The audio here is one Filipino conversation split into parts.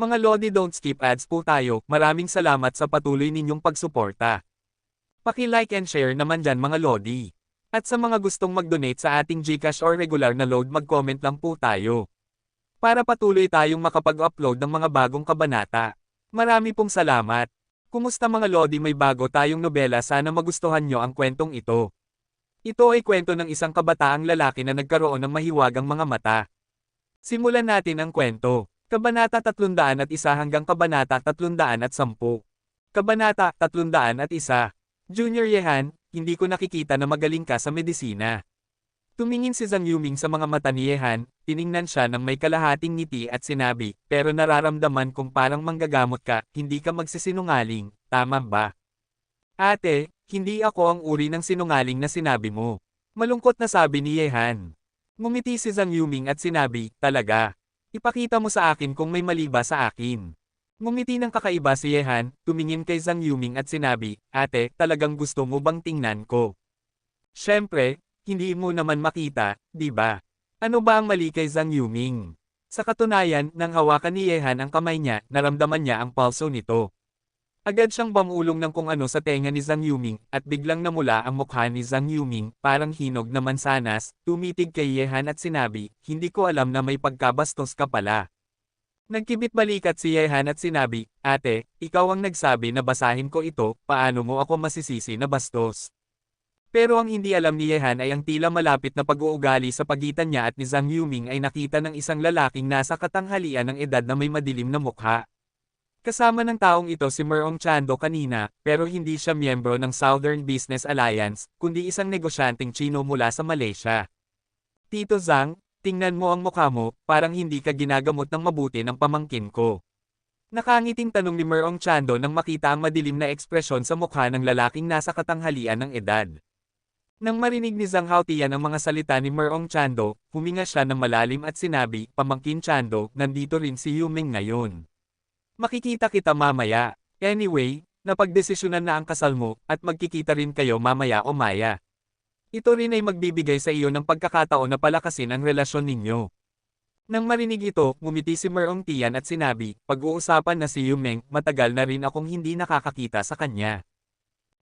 Mga Lodi, don't skip ads po tayo, maraming salamat sa patuloy ninyong pagsuporta. Paki-like and share naman dyan mga Lodi. At sa mga gustong mag-donate sa ating GCash or regular na load, mag-comment lang po tayo. Para patuloy tayong makapag-upload ng mga bagong kabanata. Marami pong salamat. Kumusta mga Lodi, may bago tayong nobela, sana magustuhan nyo ang kwentong ito. Ito ay kwento ng isang kabataang lalaki na nagkaroon ng mahiwagang mga mata. Simulan natin ang kwento. Kabanata 301 hanggang Kabanata 310. Kabanata 301. Junior Yehan, hindi ko nakikita na magaling ka sa medisina. Tumingin si Zhang Yuming sa mga mata ni Yehan, tiningnan siya ng may kalahating ngiti at sinabi, pero nararamdaman kong parang manggagamot ka, hindi ka magsisinungaling, tama ba? Ate, hindi ako ang uri ng sinungaling na sinabi mo. Malungkot na sabi ni Yehan. Ngumiti si Zhang Yuming at sinabi, talaga. Ipakita mo sa akin kung may mali ba sa akin. Ngumiti ng kakaiba si Yehan, tumingin kay Zhang Yuming at sinabi, ate, talagang gusto mo bang tingnan ko? Siyempre, hindi mo naman makita, di ba? Ano ba ang mali kay Zhang Yuming? Sa katunayan, nang hawakan ni Yehan ang kamay niya, naramdaman niya ang pulso nito. Agad siyang bamulong ng kung ano sa tenga ni Zhang Yuming, at biglang namula ang mukha ni Zhang Yuming, parang hinog na mansanas, tumitig kay Yehan at sinabi, hindi ko alam na may pagkabastos ka pala. Nagkibit balikat si Yehan at sinabi, ate, ikaw ang nagsabi na basahin ko ito, paano mo ako masisisi na bastos? Pero ang hindi alam ni Yehan ay ang tila malapit na pag-uugali sa pagitan niya at ni Zhang Yuming ay nakita ng isang lalaking nasa katanghalian ng edad na may madilim na mukha. Kasama ng taong ito si Merong Chando kanina, pero hindi siya miyembro ng Southern Business Alliance, kundi isang negosyanteng Chino mula sa Malaysia. Tito Zhang, tingnan mo ang mukha mo, parang hindi ka ginagamot ng mabuti ng pamangkin ko. Nakangiting tanong ni Merong Chando nang makita ang madilim na ekspresyon sa mukha ng lalaking nasa katanghalian ng edad. Nang marinig ni Zhang Haotian ang mga salita ni Merong Chando, huminga siya ng malalim at sinabi, pamangkin Chando, nandito rin si Yuming ngayon. Makikita kita mamaya. Anyway, napagdesisyonan na ang kasal mo, at magkikita rin kayo mamaya o maya. Ito rin ay magbibigay sa iyo ng pagkakataon na palakasin ang relasyon ninyo. Nang marinig ito, ngumiti si Merong Tian at sinabi, pag-uusapan na si Yumeng, matagal na rin akong hindi nakakakita sa kanya.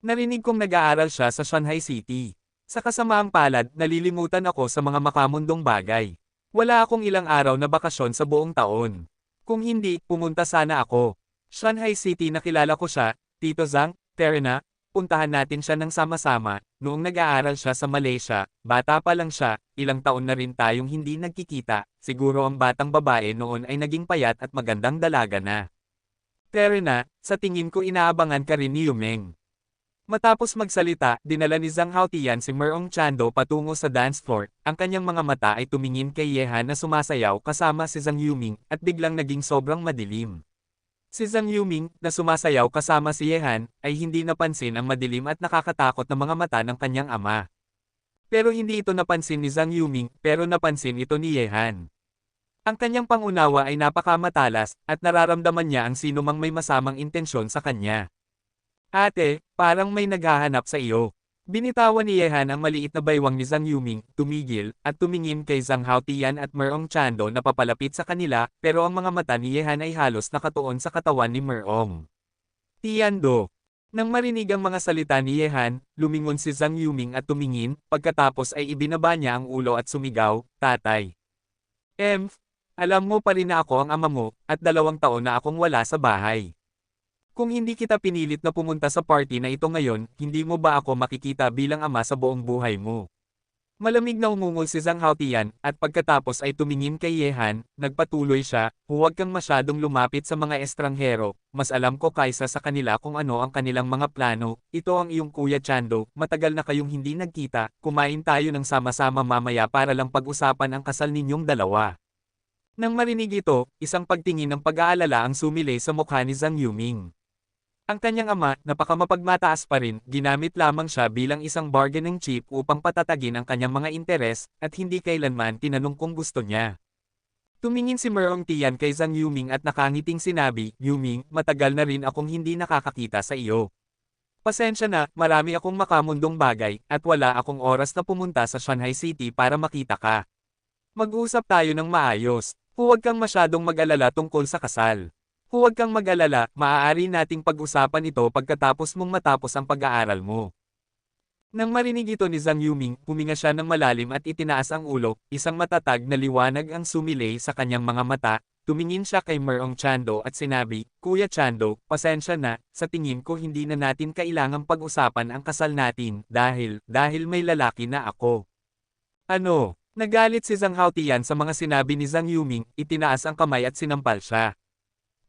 Narinig kong nag-aaral siya sa Shanghai City. Sa kasamaang palad, nalilimutan ako sa mga makamundong bagay. Wala akong ilang araw na bakasyon sa buong taon. Kung hindi, pumunta sana ako. Shanghai City, nakilala ko siya, Tito Zhang, Terena, puntahan natin siya ng sama-sama, noong nag-aaral siya sa Malaysia, bata pa lang siya, ilang taon na rin tayong hindi nagkikita, siguro ang batang babae noon ay naging payat at magandang dalaga na. Terena, sa tingin ko inaabangan ka rin ni Yumeng. Matapos magsalita, dinala ni Zhang Haotian si Merong Chando patungo sa dance floor, ang kanyang mga mata ay tumingin kay Yehan na sumasayaw kasama si Zhang Yuming, at biglang naging sobrang madilim. Si Zhang Yuming, na sumasayaw kasama si Yehan, ay hindi napansin ang madilim at nakakatakot na mga mata ng kanyang ama. Pero hindi ito napansin ni Zhang Yuming, pero napansin ito ni Yehan. Ang kanyang pangunawa ay napakamatalas, at nararamdaman niya ang sinumang may masamang intensyon sa kanya. Ate, parang may naghahanap sa iyo. Binitawan ni Yehan ang maliit na baywang ni Zhang Yuming, tumigil, at tumingin kay Zhang Haotian at Merong Chando na papalapit sa kanila, pero ang mga mata ni Yehan ay halos nakatuon sa katawan ni Merong. Tiando. Nang marinig ang mga salita ni Yehan, lumingon si Zhang Yuming at tumingin, pagkatapos ay ibinaba niya ang ulo at sumigaw, tatay. Alam mo pa rin na ako ang ama mo, at 2 taon na akong wala sa bahay. Kung hindi kita pinilit na pumunta sa party na ito ngayon, hindi mo ba ako makikita bilang ama sa buong buhay mo? Malamig na umungol si Zhang Haotian, at pagkatapos ay tumingin kay Yehan, nagpatuloy siya, huwag kang masyadong lumapit sa mga estranghero, mas alam ko kaysa sa kanila kung ano ang kanilang mga plano, ito ang iyong kuya Chando, matagal na kayong hindi nagkita, kumain tayo ng sama-sama mamaya para lang pag-usapan ang kasal ninyong dalawa. Nang marinig ito, isang pagtingin ng pag-aalala ang sumilay sa mukha ni Zhang Yuming. Ang kanyang ama, napakamapagmataas pa rin, ginamit lamang siya bilang isang bargaining chip upang patatagin ang kanyang mga interes, at hindi kailanman tinanong kung gusto niya. Tumingin si Merong Tian kay Zhang Yuming at nakangiting sinabi, Yuming, matagal na rin akong hindi nakakakita sa iyo. Pasensya na, marami akong makamundong bagay, at wala akong oras na pumunta sa Shanghai City para makita ka. Mag-usap tayo ng maayos, huwag kang masyadong mag-alala tungkol sa kasal. Huwag kang mag-alala, maaari nating pag-usapan ito pagkatapos mong matapos ang pag-aaral mo. Nang marinig ito ni Zhang Yuming, huminga siya ng malalim at itinaas ang ulo, isang matatag na liwanag ang sumilay sa kanyang mga mata, tumingin siya kay Merong Chando at sinabi, Kuya Chando, pasensya na, sa tingin ko hindi na natin kailangang pag-usapan ang kasal natin, dahil may lalaki na ako. Ano? Nagalit si Zhang Haotian sa mga sinabi ni Zhang Yuming, itinaas ang kamay at sinampal siya.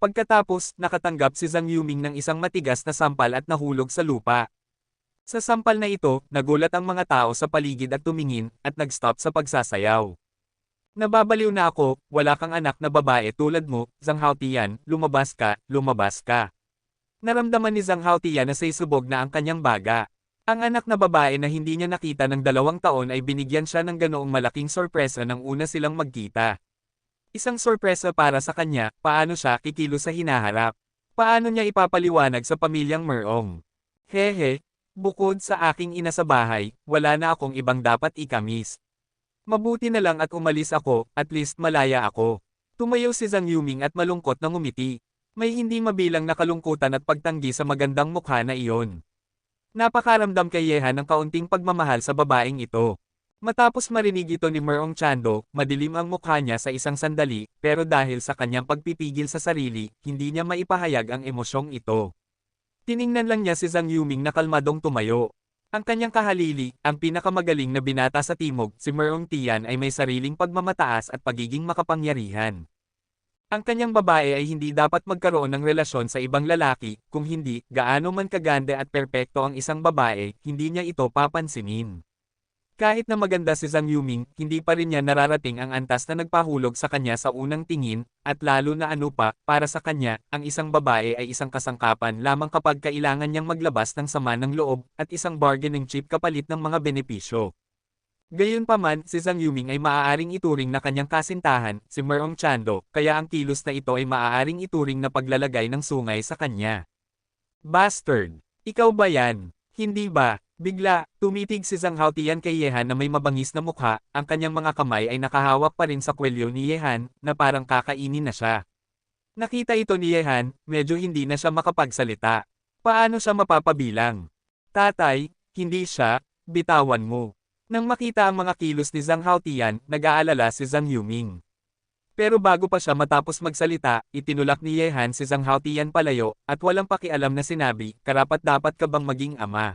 Pagkatapos, nakatanggap si Zhang Yuming ng isang matigas na sampal at nahulog sa lupa. Sa sampal na ito, nagulat ang mga tao sa paligid at tumingin, at nag-stop sa pagsasayaw. Nababaliw na ako, wala kang anak na babae tulad mo, Zhang Haotian, lumabas ka, lumabas ka. Naramdaman ni Zhang Haotian na saysubog na ang kanyang baga. Ang anak na babae na hindi niya nakita ng 2 taon ay binigyan siya ng ganoong malaking sorpresa nang una silang magkita. Isang sorpresa para sa kanya, paano siya kikilos sa hinaharap? Paano niya ipapaliwanag sa pamilyang Merong? Hehe, bukod sa aking ina sa bahay, wala na akong ibang dapat ikamis. Mabuti na lang at umalis ako, at least malaya ako. Tumayo si Zhang Yuming at malungkot na ngumiti. May hindi mabilang na kalungkutan at pagtanggi sa magandang mukha na iyon. Napakaramdam kay Yehan ng kaunting pagmamahal sa babaeng ito. Matapos marinig ito ni Merong Chando, madilim ang mukha niya sa isang sandali, pero dahil sa kanyang pagpipigil sa sarili, hindi niya maipahayag ang emosyong ito. Tiningnan lang niya si Zhang Yuming na kalmadong tumayo. Ang kanyang kahalili, ang pinakamagaling na binata sa timog, si Merong Tian ay may sariling pagmamataas at pagiging makapangyarihan. Ang kanyang babae ay hindi dapat magkaroon ng relasyon sa ibang lalaki, kung hindi, gaano man kaganda at perpekto ang isang babae, hindi niya ito papansinin. Kahit na maganda si Zhang Yuming, hindi pa rin niya nararating ang antas na nagpahulog sa kanya sa unang tingin, at lalo na ano pa, para sa kanya, ang isang babae ay isang kasangkapan lamang kapag kailangan niyang maglabas ng sama ng loob, at isang bargaining chip kapalit ng mga benepisyo. Gayunpaman, si Zhang Yuming ay maaaring ituring na kanyang kasintahan, si Merong Chando, kaya ang kilos na ito ay maaaring ituring na paglalagay ng sungay sa kanya. Bastard! Ikaw ba yan? Hindi ba? Bigla, tumitig si Zhang Haotian kay Yehan na may mabangis na mukha, ang kanyang mga kamay ay nakahawak pa rin sa kwelyo ni Yehan, na parang kakainin na siya. Nakita ito ni Yehan, medyo hindi na siya makapagsalita. Paano siya mapapabilang? Tatay, hindi siya, bitawan mo. Nang makita ang mga kilos ni Zhang Haotian, nag-aalala si Zhang Yuming. Pero bago pa siya matapos magsalita, itinulak ni Yehan si Zhang Haotian palayo, at walang pakialam na sinabi, karapat-dapat ka bang maging ama?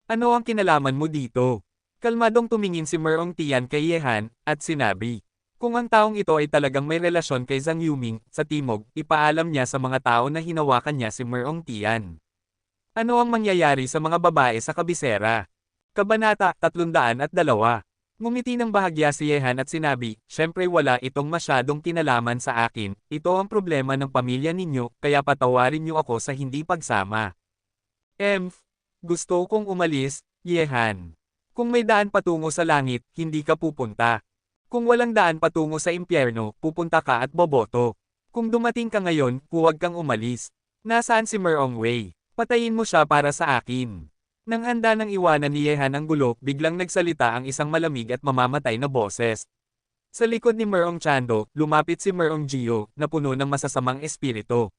Ano ang kinalaman mo dito? Kalmadong tumingin si Merong Tian kay Yehan, at sinabi, kung ang taong ito ay talagang may relasyon kay Zhang Yuming, sa timog, ipaalam niya sa mga tao na hinawakan niya si Merong Tian. Ano ang mangyayari sa mga babae sa kabisera? Kabanata 302. Ngumiti ng bahagya si Yehan at sinabi, syempre wala itong masyadong kinalaman sa akin, ito ang problema ng pamilya ninyo, kaya patawarin niyo ako sa hindi pagsama. Gusto kong umalis, Yehan. Kung may daan patungo sa langit, hindi ka pupunta. Kung walang daan patungo sa impyerno, pupunta ka at boboto. Kung dumating ka ngayon, huwag kang umalis. Nasaan si Merong Wei? Patayin mo siya para sa akin. Nang handa ng iwanan ni Yehan ang gulo, biglang nagsalita ang isang malamig at mamamatay na boses. Sa likod ni Merong Chando, lumapit si Merong Gio, na puno ng masasamang espiritu.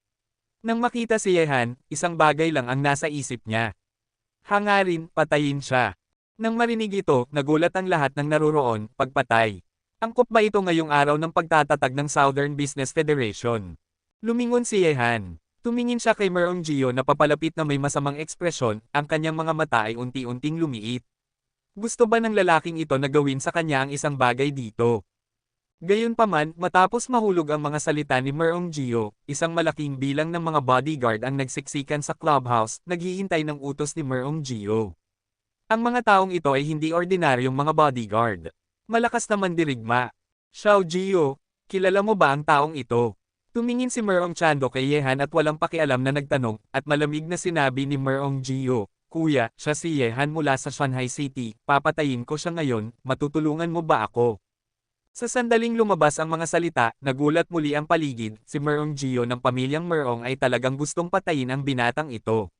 Nang makita si Yehan, isang bagay lang ang nasa isip niya. Hangarin, patayin siya. Nang marinig ito, nagulat ang lahat ng naruroon, pagpatay. Angkop ba ito ngayong araw ng pagtatatag ng Southern Business Federation? Lumingon si Yehan. Tumingin siya kay Merong Gio na papalapit na may masamang ekspresyon, ang kanyang mga mata ay unti-unting lumiit. Gusto ba ng lalaking ito na gawin sa kanya ang isang bagay dito? Gayunpaman, matapos mahulog ang mga salita ni Merong Gio, isang malaking bilang ng mga bodyguard ang nagsiksikan sa clubhouse, naghihintay ng utos ni Merong Gio. Ang mga taong ito ay hindi ordinaryong mga bodyguard. Malakas na mandirigma. Xiao Gio, kilala mo ba ang taong ito? Tumingin si Merong Chando kay Yehan at walang pakialam na nagtanong, at malamig na sinabi ni Merong Gio, Kuya, siya si Yehan mula sa Shanghai City, papatayin ko siya ngayon, matutulungan mo ba ako? Sa sandaling lumabas ang mga salita, nagulat muli ang paligid, si Merong Gio ng pamilyang Merong ay talagang gustong patayin ang binatang ito.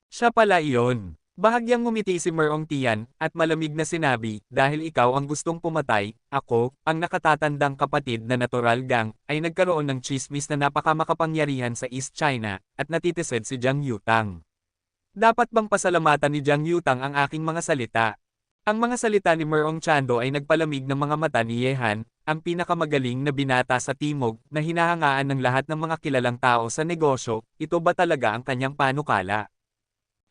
Siya pala iyon. Bahagyang ngumiti si Merong Tian, at malamig na sinabi, dahil ikaw ang gustong pumatay, ako, ang nakatatandang kapatid na natural gang, ay nagkaroon ng tsismis na napakamakapangyarihan sa East China, at natitisod si Jiang Yutang. Dapat bang pasalamatan ni Jiang Yutang ang aking mga salita? Ang mga salita ni Merong Chando ay nagpalamig ng mga mata ni Yehan, ang pinakamagaling na binata sa Timog, na hinahangaan ng lahat ng mga kilalang tao sa negosyo. Ito ba talaga ang kanyang panukala?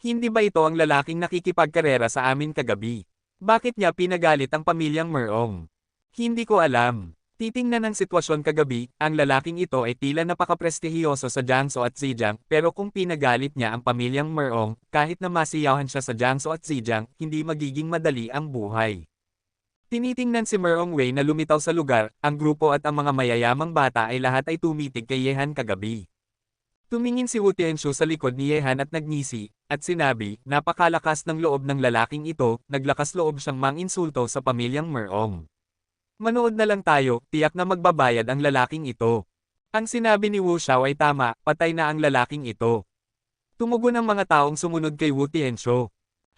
Hindi ba ito ang lalaking nakikipagkarera sa amin kagabi? Bakit niya pinagalit ang pamilyang Merong? Hindi ko alam. Titingnan ng sitwasyon kagabi, ang lalaking ito ay tila napakaprestihiyoso sa Jiangsu at Zhejiang, pero kung pinagalit niya ang pamilyang Merong, kahit na masiyahan siya sa Jiangsu at Zhejiang, hindi magiging madali ang buhay. Tinitingnan si Merong Wei na lumitaw sa lugar, ang grupo at ang mga mayayamang bata ay lahat ay tumitig kay Yehan kagabi. Tumingin si Wu Tianxiu sa likod ni Yehan at nagngisi, at sinabi, napakalakas ng loob ng lalaking ito, naglakas loob siyang manginsulto sa pamilyang Merong. Manood na lang tayo, tiyak na magbabayad ang lalaking ito. Ang sinabi ni Wu Xiao ay tama, patay na ang lalaking ito. Tumugon ang mga taong sumunod kay Wu Tianxiu.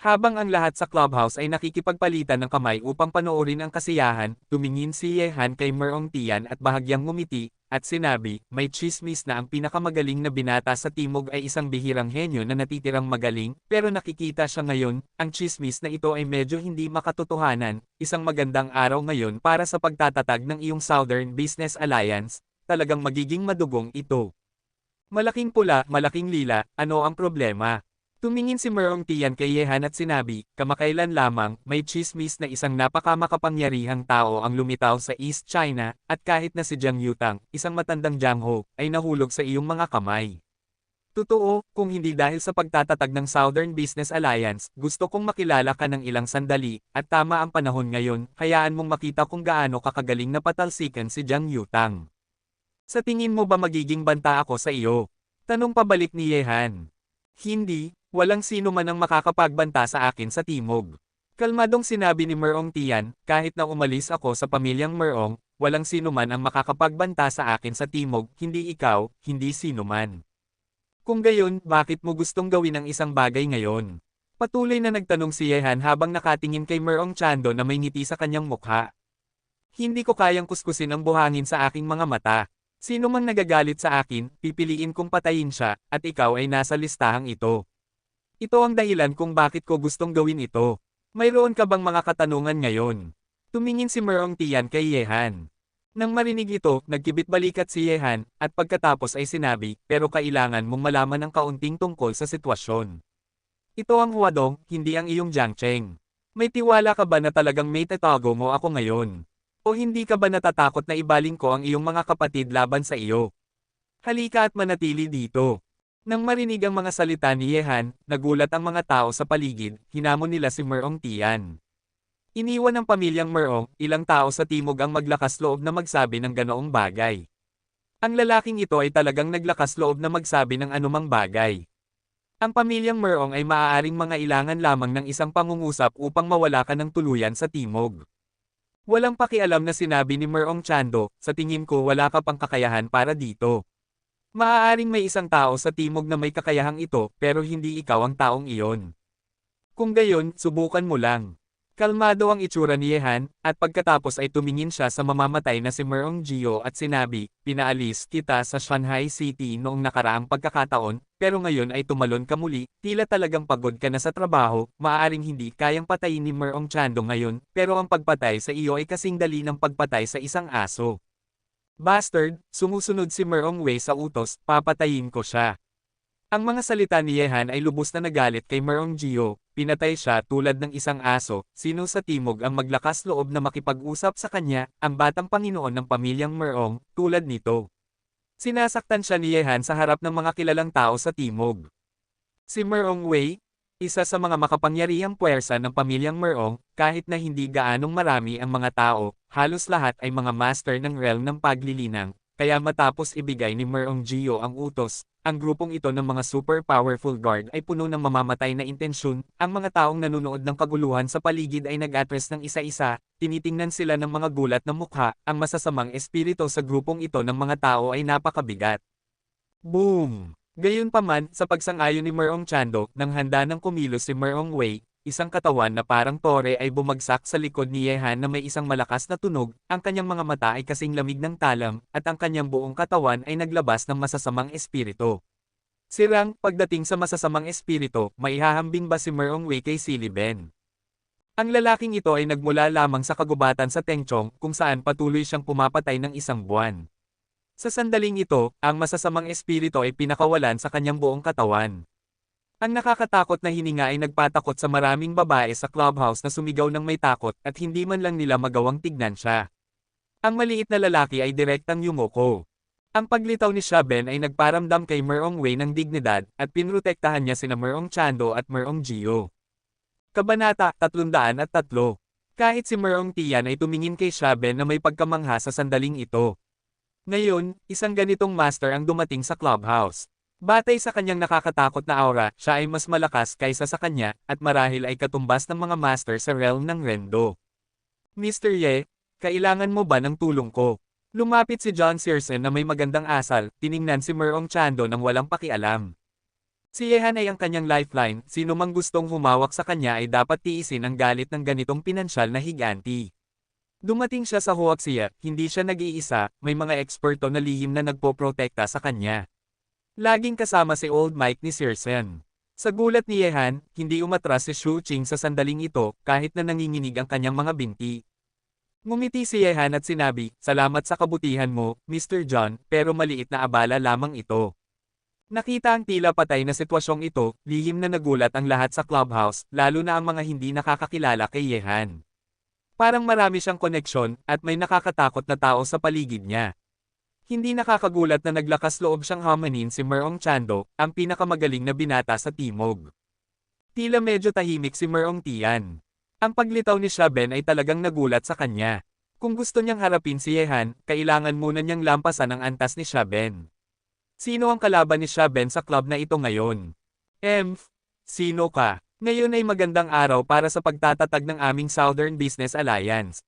Habang ang lahat sa clubhouse ay nakikipagpalitan ng kamay upang panoorin ang kasiyahan, tumingin si Yehan kay Merong Tian at bahagyang ngumiti, at sinabi, may chismis na ang pinakamagaling na binata sa Timog ay isang bihirang henyo na natitirang magaling, pero nakikita siya ngayon, ang chismis na ito ay medyo hindi makatotohanan, isang magandang araw ngayon para sa pagtatatag ng iyong Southern Business Alliance, talagang magiging madugong ito. Malaking pula, malaking lila, ano ang problema? Tumingin si Merong Tian kay Yehan at sinabi, kamakailan lamang, may chismis na isang napakamakapangyarihang tao ang lumitaw sa East China, at kahit na si Jiang Yutang, isang matandang Jiangho, ay nahulog sa iyong mga kamay. Totoo, kung hindi dahil sa pagtatatag ng Southern Business Alliance, gusto kong makilala ka ng ilang sandali, at tama ang panahon ngayon, hayaan mong makita kung gaano kakagaling na patalsikan si Jiang Yutang. Sa tingin mo ba magiging banta ako sa iyo? Tanong pabalik ni Yehan. Hindi. Walang sino man ang makakapagbanta sa akin sa Timog. Kalmadong sinabi ni Merong Tian, kahit na umalis ako sa pamilyang Merong, walang sino man ang makakapagbanta sa akin sa Timog, hindi ikaw, hindi sino man. Kung gayon, bakit mo gustong gawin ang isang bagay ngayon? Patuloy na nagtanong si Yehan habang nakatingin kay Merong Chando na may ngiti sa kanyang mukha. Hindi ko kayang kuskusin ang buhangin sa aking mga mata. Sino mang nagagalit sa akin, pipiliin kong patayin siya, at ikaw ay nasa listahang ito. Ito ang dahilan kung bakit ko gustong gawin ito. Mayroon ka bang mga katanungan ngayon? Tumingin si Merong Tian kay Yehan. Nang marinig ito, nagkibit balikat si Yehan, at pagkatapos ay sinabi, pero kailangan mong malaman ng kaunting tungkol sa sitwasyon. Ito ang Huadong, hindi ang iyong Jiangcheng. May tiwala ka ba na talagang may tatago mo ako ngayon? O hindi ka ba natatakot na ibaling ko ang iyong mga kapatid laban sa iyo? Halika at manatili dito. Nang marinig ang mga salita ni Yehan, nagulat ang mga tao sa paligid, hinamon nila si Merong Tian. Iniwan ng pamilyang Merong, ilang tao sa Timog ang maglakas loob na magsabi ng ganoong bagay. Ang lalaking ito ay talagang naglakas loob na magsabi ng anumang bagay. Ang pamilyang Merong ay maaaring mga ilangan lamang ng isang pangungusap upang mawala ka ng tuluyan sa Timog. Walang pakialam na sinabi ni Merong Chando, sa tingin ko wala ka pang kakayahan para dito. Maaaring may isang tao sa Timog na may kakayahang ito, pero hindi ikaw ang taong iyon. Kung gayon, subukan mo lang. Kalmado ang itsura ni Yehan, at pagkatapos ay tumingin siya sa mamamatay na si Merong Gio at sinabi, pinaalis kita sa Shanghai City noong nakaraang pagkakataon, pero ngayon ay tumalon ka muli, tila talagang pagod ka na sa trabaho, maaaring hindi kayang patayin ni Merong Chando ngayon, pero ang pagpatay sa iyo ay kasing dali ng pagpatay sa isang aso. Bastard, sumusunod si Merong Wei sa utos, papatayin ko siya. Ang mga salita ni Yehan ay lubos na nagalit kay Merong Gio, pinatay siya tulad ng isang aso, sino sa Timog ang maglakas loob na makipag-usap sa kanya, ang batang Panginoon ng pamilyang Merong, tulad nito. Sinasaktan siya ni Yehan sa harap ng mga kilalang tao sa Timog. Si Merong Wei, isa sa mga makapangyarihang puwersa ng pamilyang Merong, kahit na hindi gaanong marami ang mga tao, halos lahat ay mga master ng realm ng paglilinang, kaya matapos ibigay ni Merong Gio ang utos, ang grupong ito ng mga super powerful guard ay puno ng mamamatay na intensyon, ang mga taong nanunood ng kaguluhan sa paligid ay nag-address ng isa-isa, tinitingnan sila ng mga gulat na mukha, ang masasamang espiritu sa grupong ito ng mga tao ay napakabigat. Boom! Gayunpaman, sa pagsang-ayon ni Merong Chando, nang handa ng kumilos si Merong Wei, isang katawan na parang tore ay bumagsak sa likod ni Yehan na may isang malakas na tunog, ang kanyang mga mata ay kasing lamig ng talam, at ang kanyang buong katawan ay naglabas ng masasamang espiritu. Sirang, pagdating sa masasamang espiritu, maihahambing ba si Merong Wei kay Siliben? Ang lalaking ito ay nagmula lamang sa kagubatan sa Tengchong, kung saan patuloy siyang pumapatay ng isang buwan. Sa sandaling ito, ang masasamang espiritu ay pinakawalan sa kanyang buong katawan. Ang nakakatakot na hininga ay nagpatakot sa maraming babae sa clubhouse na sumigaw ng may takot at hindi man lang nila magawang tignan siya. Ang maliit na lalaki ay direktang yumuko. Ang paglitaw ni Shaben ay nagparamdam kay Merong Wei ng dignidad at pinrotektahan niya sina Merong Chando at Merong Gio. Kabanata 303. Kahit si Merong Tian ay tumingin kay Shaben na may pagkamangha sa sandaling ito. Ngayon, isang ganitong master ang dumating sa clubhouse. Batay sa kanyang nakakatakot na aura, siya ay mas malakas kaysa sa kanya, at marahil ay katumbas ng mga master sa realm ng Rendo. Mr. Ye, kailangan mo ba ng tulong ko? Lumapit si John Searson na may magandang asal, tiningnan si Merong Chando nang walang pakialam. Si Yehan ay ang kanyang lifeline, sino mang gustong humawak sa kanya ay dapat tiisin ang galit ng ganitong pinansyal na higanti. Dumating siya sa Huaxia, hindi siya nag-iisa, may mga eksperto na lihim na nagpoprotekta sa kanya. Laging kasama si Old Mike ni Searson. Sa gulat ni Yehan, hindi umatras si Shu Qing sa sandaling ito, kahit na nanginginig ang kanyang mga binti. Ngumiti si Yehan at sinabi, "Salamat sa kabutihan mo, Mr. John, pero maliit na abala lamang ito." Nakita ang tila patay na sitwasyong ito, lihim na nagulat ang lahat sa clubhouse, lalo na ang mga hindi nakakakilala kay Yehan. Parang marami siyang koneksyon, at may nakakatakot na tao sa paligid niya. Hindi nakakagulat na naglakas loob siyang hamanin si Merong Chando, ang pinakamagaling na binata sa Timog. Tila medyo tahimik si Merong Tian. Ang paglitaw ni Shaben ay talagang nagulat sa kanya. Kung gusto niyang harapin si Yehan, kailangan muna niyang lampasan ang antas ni Shaben. Sino ang kalaban ni Shaben sa club na ito ngayon? Sino ka? Ngayon ay magandang araw para sa pagtatatag ng aming Southern Business Alliance.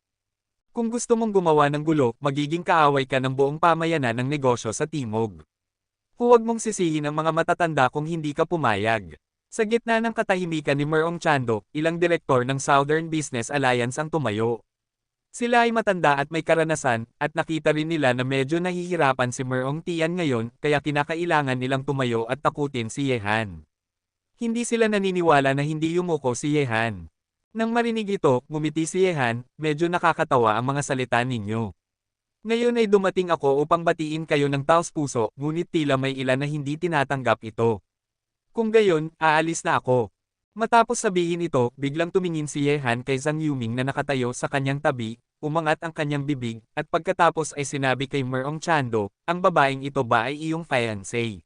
Kung gusto mong gumawa ng gulo, magiging kaaway ka ng buong pamayanan ng negosyo sa Timog. Huwag mong sisihin ang mga matatanda kung hindi ka pumayag. Sa gitna ng katahimikan ni Merong Chando, ilang direktor ng Southern Business Alliance ang tumayo. Sila ay matanda at may karanasan, at nakita rin nila na medyo nahihirapan si Merong Tian ngayon, kaya kinakailangan nilang tumayo at takutin si Yehan. Hindi sila naniniwala na hindi yumuko si Yehan. Nang marinig ito, ngumiti si Yehan, "Medyo nakakatawa ang mga salita ninyo. Ngayon ay dumating ako upang batiin kayo ng taos-puso, ngunit tila may ilan na hindi tinatanggap ito. Kung gayon, aalis na ako." Matapos sabihin ito, biglang tumingin si Yehan kay Zhang Yuming na nakatayo sa kanyang tabi, umangat ang kanyang bibig, at pagkatapos ay sinabi kay Merong Chando, "Ang babaeng ito ba ay iyong fiancé?"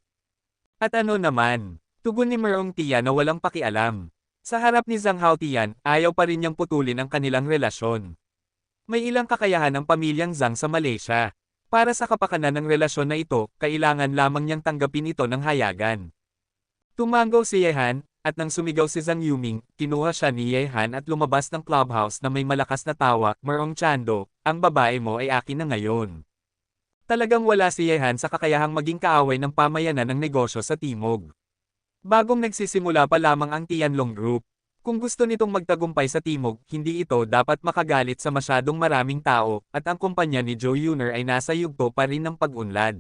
"At ano naman?" Tugon ni Merong Tian na walang pakialam. Sa harap ni Zhang Haotian, ayaw pa rin niyang putulin ang kanilang relasyon. May ilang kakayahan ng pamilyang Zhang sa Malaysia. Para sa kapakanan ng relasyon na ito, kailangan lamang niyang tanggapin ito ng hayagan. Tumango si Yehan, at nang sumigaw si Zhang Yuming, kinuha siya ni Yehan at lumabas ng clubhouse na may malakas na tawa, "Merong Chando, ang babae mo ay akin na ngayon." Talagang wala si Yehan sa kakayahang maging kaaway ng pamayanan ng negosyo sa Timog. Bagong nagsisimula pa lamang ang Tianlong Group. Kung gusto nitong magtagumpay sa Timog, hindi ito dapat makagalit sa masyadong maraming tao, at ang kumpanya ni Joe Yuner ay nasa yugto pa rin ng pag-unlad.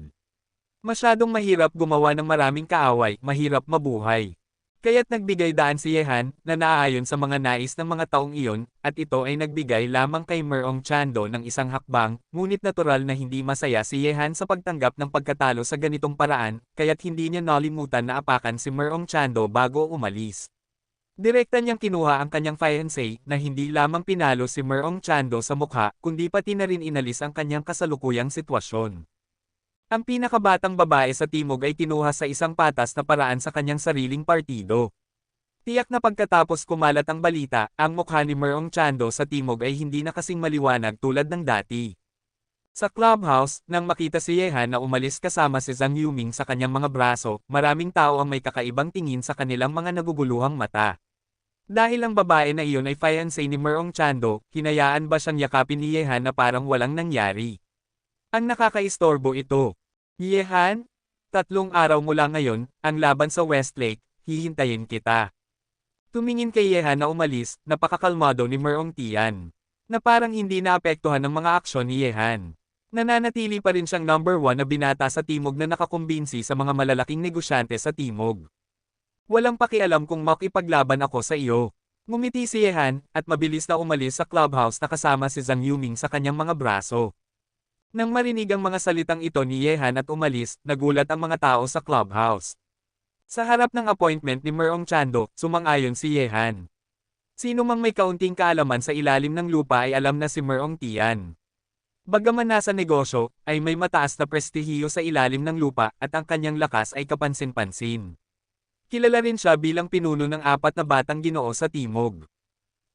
Masyadong mahirap gumawa ng maraming kaaway, mahirap mabuhay. Kaya't nagbigay daan si Yehan, na naaayon sa mga nais ng mga taong iyon, at ito ay nagbigay lamang kay Merong Chando ng isang hakbang, ngunit natural na hindi masaya si Yehan sa pagtanggap ng pagkatalo sa ganitong paraan, kaya't hindi niya nalimutan na apakan si Merong Chando bago umalis. Direkta niyang kinuha ang kanyang fiancé, na hindi lamang pinalo si Merong Chando sa mukha, kundi pati na rin inalis ang kanyang kasalukuyang sitwasyon. Ang pinakabatang babae sa Timog ay kinuha sa isang patas na paraan sa kanyang sariling partido. Tiyak na pagkatapos kumalat ang balita, ang mukha ni Merong Chando sa Timog ay hindi na kasing maliwanag tulad ng dati. Sa clubhouse, nang makita si Yehan na umalis kasama si Zhang Yuming sa kanyang mga braso, maraming tao ang may kakaibang tingin sa kanilang mga naguguluhang mata. Dahil ang babae na iyon ay fiancé ni Merong Chando, hinayaan ba siyang yakapin ni Yehan na parang walang nangyari? Ang nakakaistorbo ito. Yehan? 3 araw mula ngayon, ang laban sa Westlake, hihintayin kita. Tumingin kay Yehan na umalis, napakakalmado ni Merong Tian. Na parang hindi naapektuhan ng mga aksyon ni Yehan. Nananatili pa rin siyang number 1 na binata sa Timog na nakakumbinsi sa mga malalaking negosyante sa Timog. Walang pakialam kung makipaglaban ako sa iyo. Ngumiti si Yehan, at mabilis na umalis sa clubhouse na kasama si Zhang Yuming sa kanyang mga braso. Nang marinig ang mga salitang ito ni Yehan at umalis, nagulat ang mga tao sa clubhouse. Sa harap ng appointment ni Merong Chando, sumang-ayon si Yehan. Sino mang may kaunting kaalaman sa ilalim ng lupa ay alam na si Merong Tian. Bagaman nasa negosyo, ay may mataas na prestihiyo sa ilalim ng lupa at ang kanyang lakas ay kapansin-pansin. Kilala rin siya bilang pinuno ng 4 na batang ginoo sa Timog.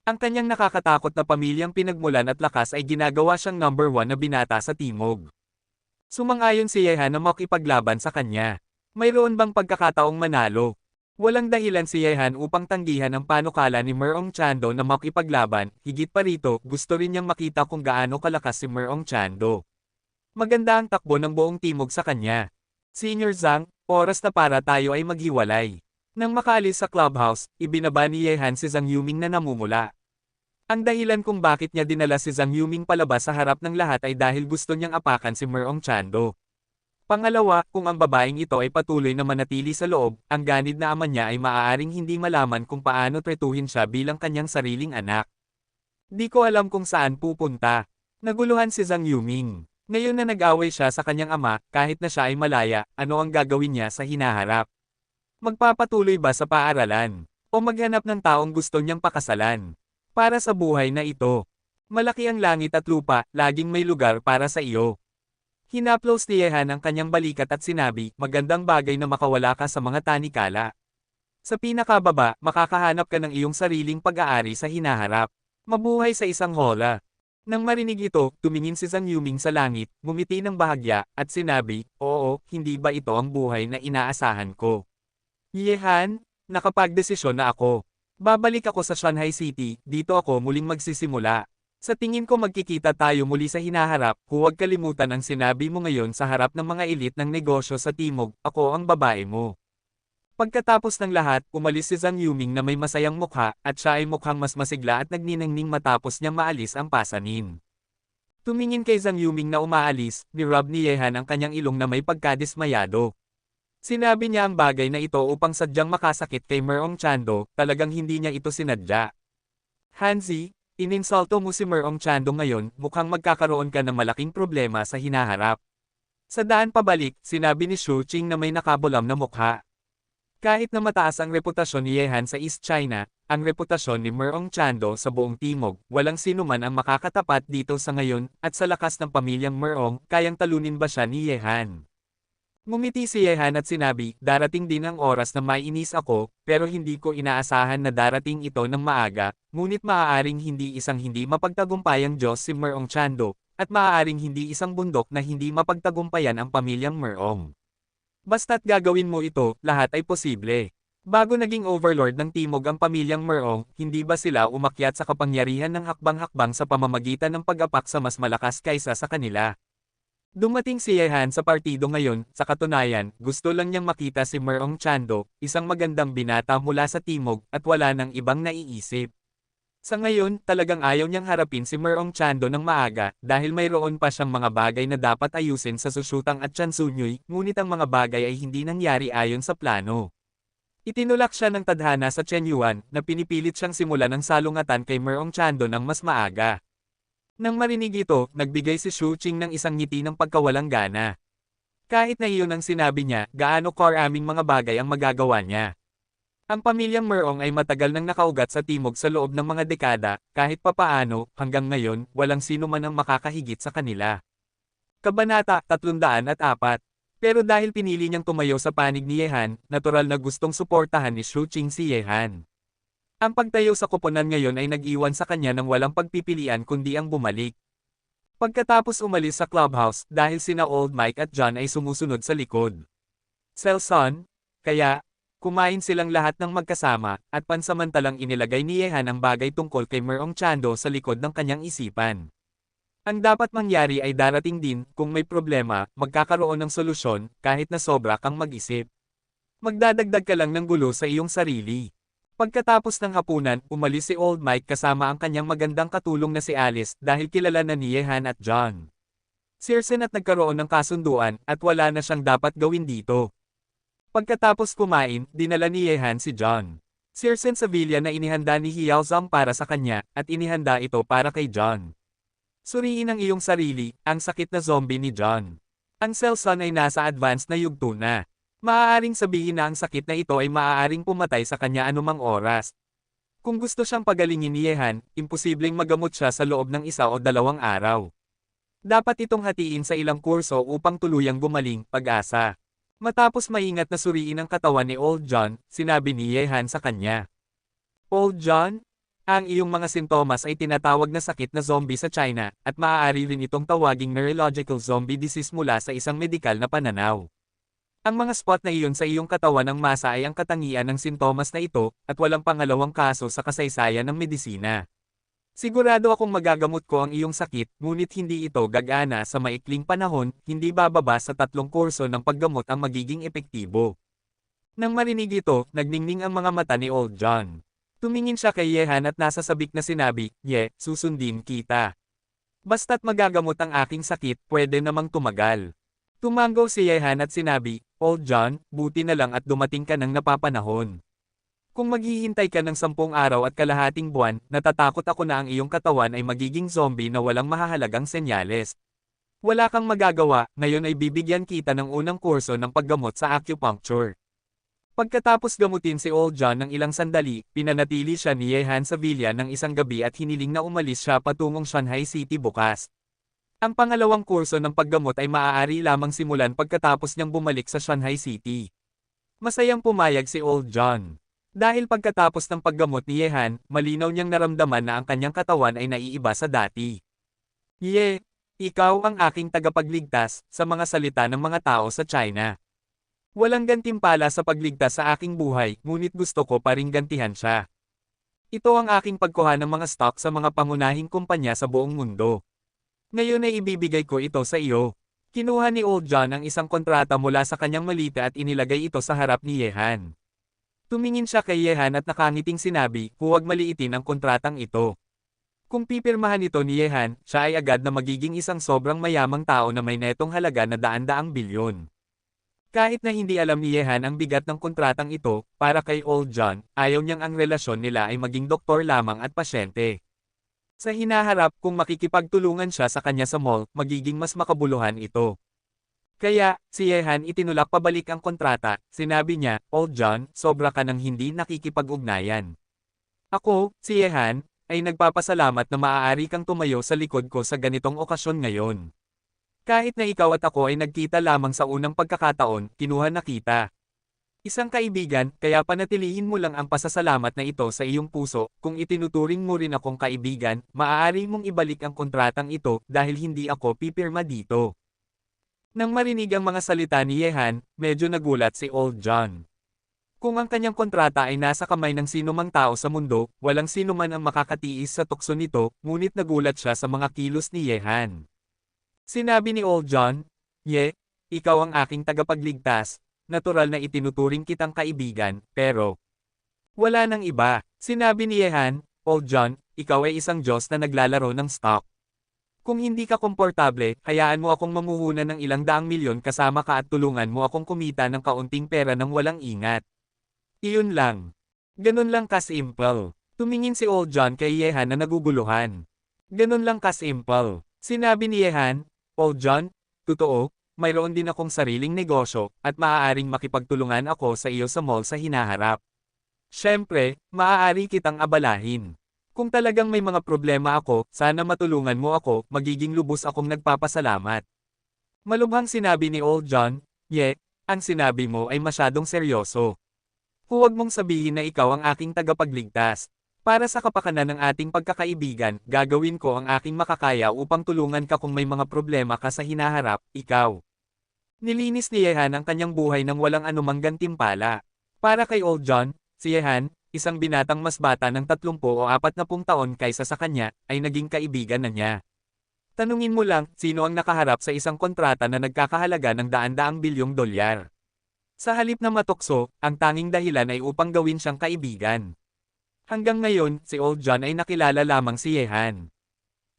Ang kanyang nakakatakot na pamilyang pinagmulan at lakas ay ginagawa siyang number 1 na binata sa Timog. Sumang-ayon si Yehan na makipaglaban sa kanya. Mayroon bang pagkakataong manalo? Walang dahilan si Yehan upang tanggihan ang panukala ni Merong Chando na makipaglaban, higit pa rito, gusto rin niyang makita kung gaano kalakas si Merong Chando. Maganda ang takbo ng buong Timog sa kanya. Senior Zhang, oras na para tayo ay maghiwalay. Nang makaalis sa clubhouse, ibinaba ni Yehan si Zhang Yuming na namumula. Ang dahilan kung bakit niya dinala si Zhang Yuming palabas sa harap ng lahat ay dahil gusto niyang apakan si Merong Chando. Pangalawa, kung ang babaeng ito ay patuloy na manatili sa loob, ang ganid na ama niya ay maaaring hindi malaman kung paano tretuhin siya bilang kanyang sariling anak. Di ko alam kung saan pupunta. Naguluhan si Zhang Yuming. Ngayon na nag-away siya sa kanyang ama, kahit na siya ay malaya, ano ang gagawin niya sa hinaharap? Magpapatuloy ba sa paaralan? O maghanap ng taong gusto niyang pakasalan? Para sa buhay na ito. Malaki ang langit at lupa, laging may lugar para sa iyo. Hinaplos ni Yehan ang kanyang balikat at sinabi, magandang bagay na makawala ka sa mga tanikala. Sa pinakababa, makakahanap ka ng iyong sariling pag-aari sa hinaharap. Mabuhay sa isang hola. Nang marinig ito, tumingin si Zhang Yuming sa langit, ngumiti ng bahagya, at sinabi, oo, hindi ba ito ang buhay na inaasahan ko? Yehan, nakapagdesisyon na ako. Babalik ako sa Shanghai City, dito ako muling magsisimula. Sa tingin ko magkikita tayo muli sa hinaharap, huwag kalimutan ang sinabi mo ngayon sa harap ng mga elit ng negosyo sa Timog, ako ang babae mo. Pagkatapos ng lahat, umalis si Zhang Yuming na may masayang mukha, at siya ay mukhang mas masigla at nagniningning matapos niyang maalis ang pasanin. Tumingin kay Zhang Yuming na umaalis, nirub ni Yehan ang kanyang ilong na may pagkadismayado. Sinabi niya ang bagay na ito upang sadyang makasakit kay Merong Chando, talagang hindi niya ito sinadya. Hanzi, ininsulto mo si Merong Chando ngayon, mukhang magkakaroon ka ng malaking problema sa hinaharap. Sa daan pabalik, sinabi ni Shu Qing na may nakabulam na mukha. Kahit na mataas ang reputasyon ni Yehan sa East China, ang reputasyon ni Merong Chando sa buong Timog, walang sinuman ang makakatapat dito sa ngayon, at sa lakas ng pamilyang Merong, kayang talunin ba siya ni Yehan? Ngumiti si Yehan at sinabi, darating din ang oras na maiinis ako, pero hindi ko inaasahan na darating ito ng maaga, ngunit maaaring hindi isang hindi mapagtagumpayang Diyos si Merong Chando, at maaaring hindi isang bundok na hindi mapagtagumpayan ang pamilyang Merong. Basta't gagawin mo ito, lahat ay posible. Bago naging overlord ng Timog ang pamilyang Merong, hindi ba sila umakyat sa kapangyarihan ng hakbang-hakbang sa pamamagitan ng pag-apak sa mas malakas kaysa sa kanila? Dumating si Yehan sa partido ngayon, sa katunayan, gusto lang niyang makita si Merong Chando, isang magandang binata mula sa Timog, at wala nang ibang naiisip. Sa ngayon, talagang ayaw niyang harapin si Merong Chando ng maaga, dahil mayroon pa siyang mga bagay na dapat ayusin sa Sushutang at Chansunyuy, ngunit ang mga bagay ay hindi nangyari ayon sa plano. Itinulak siya ng tadhana sa Chenyuan, na pinipilit siyang simulan ng salungatan kay Merong Chando ng mas maaga. Nang marinig ito, nagbigay si Shu Qing ng isang ngiti ng pagkawalang gana. Kahit na iyon ang sinabi niya, gaano karaming mga bagay ang magagawa niya. Ang pamilyang Merong ay matagal nang nakaugat sa Timog sa loob ng mga dekada, kahit papaano, hanggang ngayon, walang sino man ang makakahigit sa kanila. Kabanata 304. Pero dahil pinili niyang tumayo sa panig ni Yehan, natural na gustong suportahan ni Shu Qing si Yehan. Ang pagtayo sa koponan ngayon ay nag-iwan sa kanya ng walang pagpipilian kundi ang bumalik. Pagkatapos umalis sa clubhouse, dahil sina Old Mike at John ay sumusunod sa likod. Selson, kaya, kumain silang lahat ng magkasama, at pansamantalang inilagay ni Yehan ang bagay tungkol kay Merong Chando sa likod ng kanyang isipan. Ang dapat mangyari ay darating din, kung may problema, magkakaroon ng solusyon, kahit na sobra kang mag-isip. Magdadagdag ka lang ng gulo sa iyong sarili. Pagkatapos ng hapunan, umalis si Old Mike kasama ang kanyang magandang katulong na si Alice dahil kilala na ni Yehan at John. Sirsen at nagkaroon ng kasunduan at wala na siyang dapat gawin dito. Pagkatapos kumain, dinala ni Yehan si John. Sirsen sa villa na inihanda ni Hiao Zhang para sa kanya at inihanda ito para kay John. Suriin ang iyong sarili, ang sakit na zombie ni John. Ang Selson ay nasa advanced na yugto na. Maaaring sabihin na ang sakit na ito ay maaaring pumatay sa kanya anumang oras. Kung gusto siyang pagalingin ni Yehan, imposibleng magamot siya sa loob ng 1 o 2 araw. Dapat itong hatiin sa ilang kurso upang tuluyang gumaling, pag-asa. Matapos maingat na suriin ang katawan ni Old John, sinabi ni Yehan sa kanya. Old John? Ang iyong mga sintomas ay tinatawag na sakit na zombie sa China, at maaari rin itong tawaging neurological zombie disease mula sa isang medikal na pananaw. Ang mga spot na iyon sa iyong katawan ng masa ay ang katangian ng sintomas na ito, at walang pangalawang kaso sa kasaysayan ng medisina. Sigurado akong magagamot ko ang iyong sakit, ngunit hindi ito gagana sa maikling panahon, hindi bababa sa 3 kurso ng paggamot ang magiging epektibo. Nang marinig ito, nagningning ang mga mata ni Old John. Tumingin siya kay Yehan at nasa sabik na sinabi, susundin kita. Basta't magagamot ang aking sakit, pwede namang tumagal. Tumango si Yehan at sinabi, Old John, buti na lang at dumating ka ng napapanahon. Kung maghihintay ka ng 10 araw at kalahating buwan, natatakot ako na ang iyong katawan ay magiging zombie na walang mahahalagang senyales. Wala kang magagawa, ngayon ay bibigyan kita ng unang kurso ng paggamot sa acupuncture. Pagkatapos gamutin si Old John ng ilang sandali, pinanatili siya ni Yehan sa villa ng isang gabi at hiniling na umalis siya patungong Shanghai City bukas. Ang pangalawang kurso ng paggamot ay maaari lamang simulan pagkatapos niyang bumalik sa Shanghai City. Masayang pumayag si Old John. Dahil pagkatapos ng paggamot ni Yehan, malinaw niyang naramdaman na ang kanyang katawan ay naiiba sa dati. Ikaw ang aking tagapagligtas, sa mga salita ng mga tao sa China. Walang gantimpala sa pagligtas sa aking buhay, ngunit gusto ko pa ring gantihan siya. Ito ang aking pagkuha ng mga stock sa mga pangunahing kumpanya sa buong mundo. Ngayon ay ibibigay ko ito sa iyo. Kinuha ni Old John ang isang kontrata mula sa kanyang malita at inilagay ito sa harap ni Yehan. Tumingin siya kay Yehan at nakangiting sinabi, huwag maliitin ang kontratang ito. Kung pipirmahan ito ni Yehan, siya ay agad na magiging isang sobrang mayamang tao na may netong halaga na daan-daang bilyon. Kahit na hindi alam ni Yehan ang bigat ng kontratang ito, para kay Old John, ayaw niyang ang relasyon nila ay maging doktor lamang at pasyente. Sa hinaharap, kung makikipagtulungan siya sa kanya sa mall, magiging mas makabuluhan ito. Kaya, si Yehan itinulak pabalik ang kontrata, sinabi niya, Old John, sobra ka nang hindi nakikipag-ugnayan. Ako, si Yehan, ay nagpapasalamat na maaari kang tumayo sa likod ko sa ganitong okasyon ngayon. Kahit na ikaw at ako ay nagkita lamang sa unang pagkakataon, kinuha na kita. Isang kaibigan, kaya panatilihin mo lang ang pasasalamat na ito sa iyong puso, kung itinuturing mo rin akong kaibigan, maaari mong ibalik ang kontratang ito dahil hindi ako pipirma dito. Nang marinig ang mga salita ni Yehan, medyo nagulat si Old John. Kung ang kanyang kontrata ay nasa kamay ng sinumang tao sa mundo, walang sinuman ang makakatiis sa tukso nito, ngunit nagulat siya sa mga kilos ni Yehan. Sinabi ni Old John, ikaw ang aking tagapagligtas, natural na itinuturing kitang kaibigan, pero wala nang iba. Sinabi ni Yehan, Old John, ikaw ay isang Diyos na naglalaro ng stock. Kung hindi ka komportable, hayaan mo akong mamuhunan ng ilang daang milyon kasama ka at tulungan mo akong kumita ng kaunting pera nang walang ingat. Iyon lang. Ganun lang ka-simple. Tumingin si Old John kay Yehan na naguguluhan. Ganun lang ka-simple. Sinabi ni Yehan, Old John, totoo, mayroon din akong sariling negosyo, at maaaring makipagtulungan ako sa iyo sa mall sa hinaharap. Siyempre, maaari kitang abalahin. Kung talagang may mga problema ako, sana matulungan mo ako, magiging lubos akong nagpapasalamat. Malubhang sinabi ni Old John, ang sinabi mo ay masyadong seryoso. Huwag mong sabihin na ikaw ang aking tagapagligtas. Para sa kapakanan ng ating pagkakaibigan, gagawin ko ang aking makakaya upang tulungan ka kung may mga problema ka sa hinaharap, ikaw. Nilinis ni Yehan ang kanyang buhay nang walang anumang gantimpala. Para kay Old John, si Yehan, isang binatang mas bata ng 30 o 40 taon kaysa sa kanya, ay naging kaibigan na niya. Tanungin mo lang, sino ang nakaharap sa isang kontrata na nagkakahalaga ng daan-daang bilyong dolyar. Sa halip na matukso, ang tanging dahilan ay upang gawin siyang kaibigan. Hanggang ngayon, si Old John ay nakilala lamang si Yehan.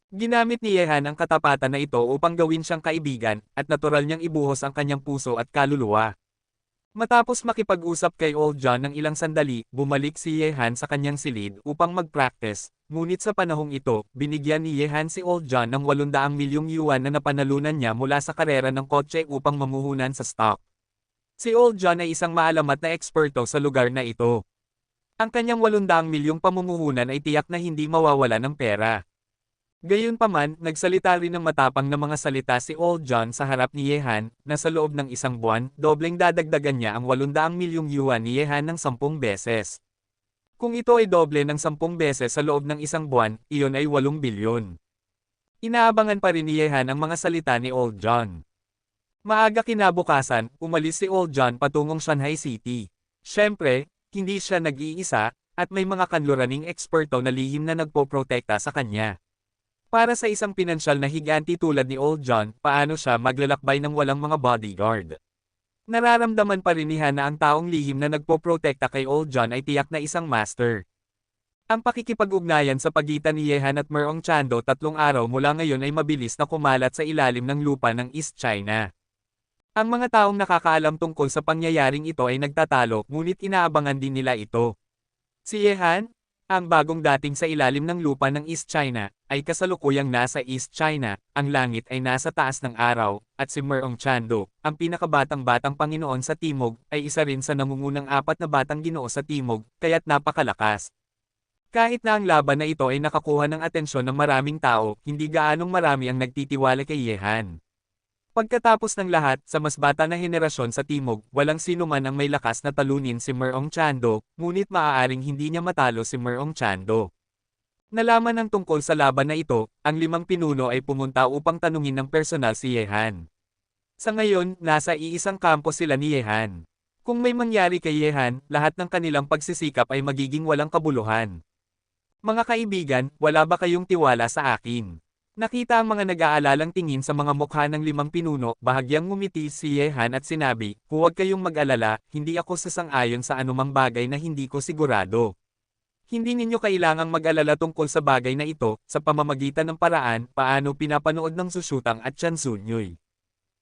Ginamit ni Yehan ang katapatan na ito upang gawin siyang kaibigan, at natural niyang ibuhos ang kanyang puso at kaluluwa. Matapos makipag-usap kay Old John ng ilang sandali, bumalik si Yehan sa kanyang silid upang mag-practice, ngunit sa panahong ito, binigyan ni Yehan si Old John ng 800 milyong yuan na napanalunan niya mula sa karera ng kotse upang mamuhunan sa stock. Si Old John ay isang maalamat na eksperto sa lugar na ito. Ang kanyang 800 milyong pamumuhunan ay tiyak na hindi mawawala ng pera. Gayunpaman, nagsalita rin ng matapang na mga salita si Old John sa harap ni Yehan, na sa loob ng isang buwan, dobleng dadagdagan niya ang 800 milyong yuan ni Yehan ng 10 beses. Kung ito ay doble ng 10 beses sa loob ng isang buwan, iyon ay 8 bilyon. Inaabangan pa rin ni Yehan ang mga salita ni Old John. Maaga kinabukasan, umalis si Old John patungong Shanghai City. Siyempre, hindi siya nag-iisa, at may mga kanluraning eksperto na lihim na nagpoprotekta sa kanya. Para sa isang pinansyal na higanti tulad ni Old John, paano siya maglalakbay ng walang mga bodyguard? Nararamdaman pa rin niya na ang taong lihim na nagpoprotekta kay Old John ay tiyak na isang master. Ang pakikipag-ugnayan sa pagitan ni Yehan at Merong Chando 3 araw mula ngayon ay mabilis na kumalat sa ilalim ng lupa ng East China. Ang mga taong nakakaalam tungkol sa pangyayaring ito ay nagtatalo, ngunit inaabangan din nila ito. Si Yehan, ang bagong dating sa ilalim ng lupa ng East China, ay kasalukuyang nasa East China, ang langit ay nasa taas ng araw, at si Merong Chando, ang pinakabatang-batang Panginoon sa Timog, ay isa rin sa nangungunang 4 na batang Ginoo sa Timog, kaya't napakalakas. Kahit na ang laban na ito ay nakakuha ng atensyon ng maraming tao, hindi gaanong marami ang nagtitiwala kay Yehan. Pagkatapos ng lahat, sa mas bata na henerasyon sa Timog, walang sino man ang may lakas na talunin si Merong Chando, ngunit maaaring hindi niya matalo si Merong Chando. Nalaman ng tungkol sa laban na ito, ang 5 pinuno ay pumunta upang tanungin ng personal si Yehan. Sa ngayon, nasa iisang kampo sila ni Yehan. Kung may mangyari kay Yehan, lahat ng kanilang pagsisikap ay magiging walang kabuluhan. Mga kaibigan, wala ba kayong tiwala sa akin? Nakita ang mga nag-aalalang tingin sa mga mukha ng 5 pinuno, bahagyang ngumiti si Yehan at sinabi, huwag kayong mag-alala, hindi ako sasang-ayon sa anumang bagay na hindi ko sigurado. Hindi ninyo kailangang mag-alala tungkol sa bagay na ito, sa pamamagitan ng paraan, paano pinapanood ng Sushutang at Chansunyoy.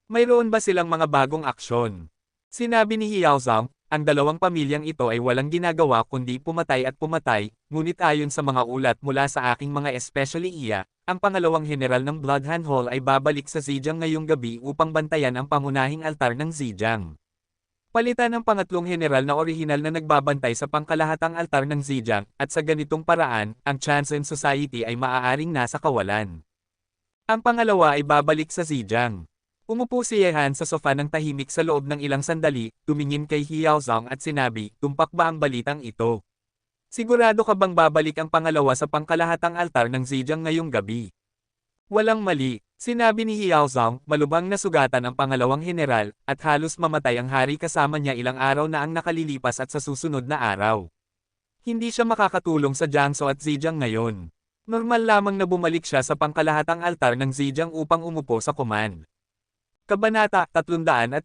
Mayroon ba silang mga bagong aksyon? Sinabi ni Hiaozong, ang 2 pamilyang ito ay walang ginagawa kundi pumatay at pumatay, ngunit ayon sa mga ulat mula sa aking mga especially iya, ang pangalawang general ng Bloodhound Hall ay babalik sa Zhejiang ngayong gabi upang bantayan ang pangunahing altar ng Zhejiang. Palitan ng pangatlong general na orihinal na nagbabantay sa pangkalahatang altar ng Zhejiang, at sa ganitong paraan, ang Chansen Society ay maaaring nasa kawalan. Ang pangalawa ay babalik sa Zhejiang. Umupo si Yehan sa sofa ng tahimik sa loob ng ilang sandali, tumingin kay Hiaozong at sinabi, tumpak ba ang balitang ito? Sigurado ka bang babalik ang pangalawa sa pangkalahatang altar ng Zhejiang ngayong gabi? Walang mali, sinabi ni Hiaozong, malubhang nasugatan ang pangalawang general, at halos mamatay ang hari kasama niya ilang araw na ang nakalilipas at sa susunod na araw. Hindi siya makakatulong sa Jiangsu at Zhejiang ngayon. Normal lamang na bumalik siya sa pangkalahatang altar ng Zhejiang upang umupo sa command. Kabanata 305.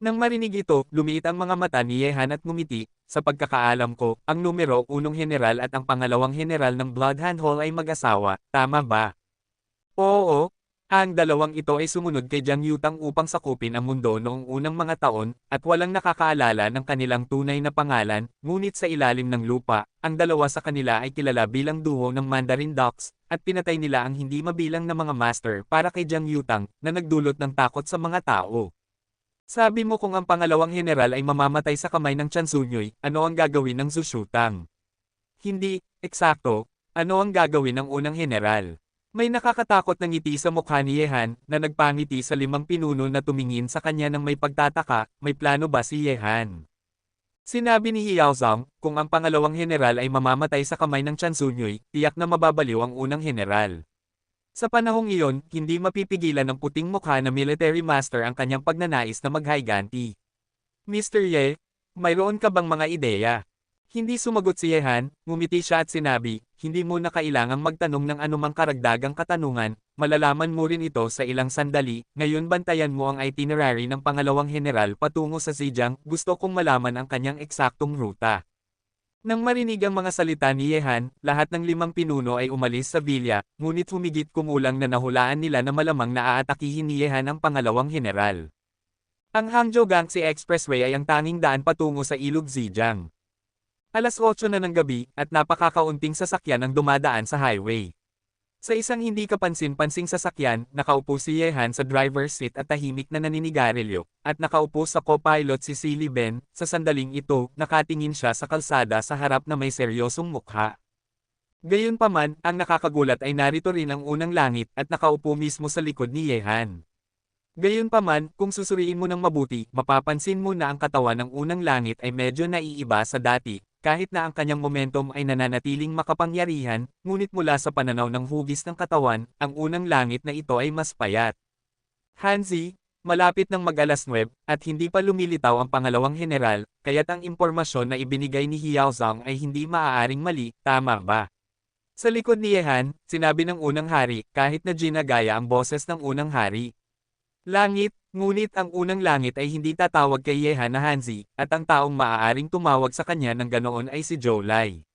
Nang marinig ito, lumiit ang mga mata ni Yehan at ngumiti. Sa pagkakaalam ko, ang numero 1 general at ang pangalawang general ng Bloodhound Hall ay mag-asawa, tama ba? Oo, ang dalawang ito ay sumunod kay Jiang Yutang upang sakupin ang mundo noong unang mga taon, at walang nakakaalala ng kanilang tunay na pangalan, ngunit sa ilalim ng lupa, ang dalawa sa kanila ay kilala bilang duo ng Mandarin Ducks, at pinatay nila ang hindi mabilang na mga master para kay Jiang Yutang, na nagdulot ng takot sa mga tao. Sabi mo kung ang pangalawang general ay mamamatay sa kamay ng Chansunyoy, ano ang gagawin ng Sushutang? Hindi, eksakto, ano ang gagawin ng unang general? May nakakatakot na ngiti sa mukha ni Yehan, na nagpangiti sa 5 pinuno na tumingin sa kanya ng may pagtataka, may plano ba si Yehan? Sinabi ni Hiaozong, kung ang pangalawang general ay mamamatay sa kamay ng Chansunyoy, tiyak na mababaliw ang unang general. Sa panahong iyon, hindi mapipigilan ng puting mukha na military master ang kanyang pagnanais na maghayganti. Mr. Ye, mayroon ka bang mga ideya? Hindi sumagot si Yehan, ngumiti siya at sinabi, hindi mo na kailangang magtanong ng anumang karagdagang katanungan, malalaman mo rin ito sa ilang sandali, ngayon bantayan mo ang itinerary ng pangalawang general patungo sa Zhejiang, gusto kong malaman ang kanyang eksaktong ruta. Nang marinig ang mga salita ni Yehan, lahat ng 5 pinuno ay umalis sa villa, ngunit humigit kumulang na nahulaan nila na malamang na aatakihin ni Yehan ang pangalawang general. Ang Hangzhou-Guangxi Expressway ay ang tanging daan patungo sa ilog Zhejiang. Alas 8 na ng gabi at napakakaunting sasakyan ang dumadaan sa highway. Sa isang hindi kapansin-pansing sasakyan, nakaupo si Yehan sa driver's seat at tahimik na naninigarilyo, at nakaupo sa co-pilot si Silly Ben. Sa sandaling ito, nakatingin siya sa kalsada sa harap na may seryosong mukha. Gayunpaman, ang nakakagulat ay narito rin ang unang langit at nakaupo mismo sa likod ni Yehan. Gayunpaman, kung susuriin mo ng mabuti, mapapansin mo na ang katawan ng unang langit ay medyo naiiba sa dati, kahit na ang kanyang momentum ay nananatiling makapangyarihan, ngunit mula sa pananaw ng hugis ng katawan, ang unang langit na ito ay mas payat. Hanzi, malapit ng mag-alas 9, at hindi pa lumilitaw ang pangalawang general, kaya't ang impormasyon na ibinigay ni Hiao Zhang ay hindi maaaring mali, tama ba? Sa likod ni Yehan, sinabi ng unang hari, kahit na ginagaya ang boses ng unang hari. Langit, ngunit ang unang langit ay hindi tatawag kay Yehan na Hanzi, at ang taong maaaring tumawag sa kanya ng ganoon ay si Zhou Lai.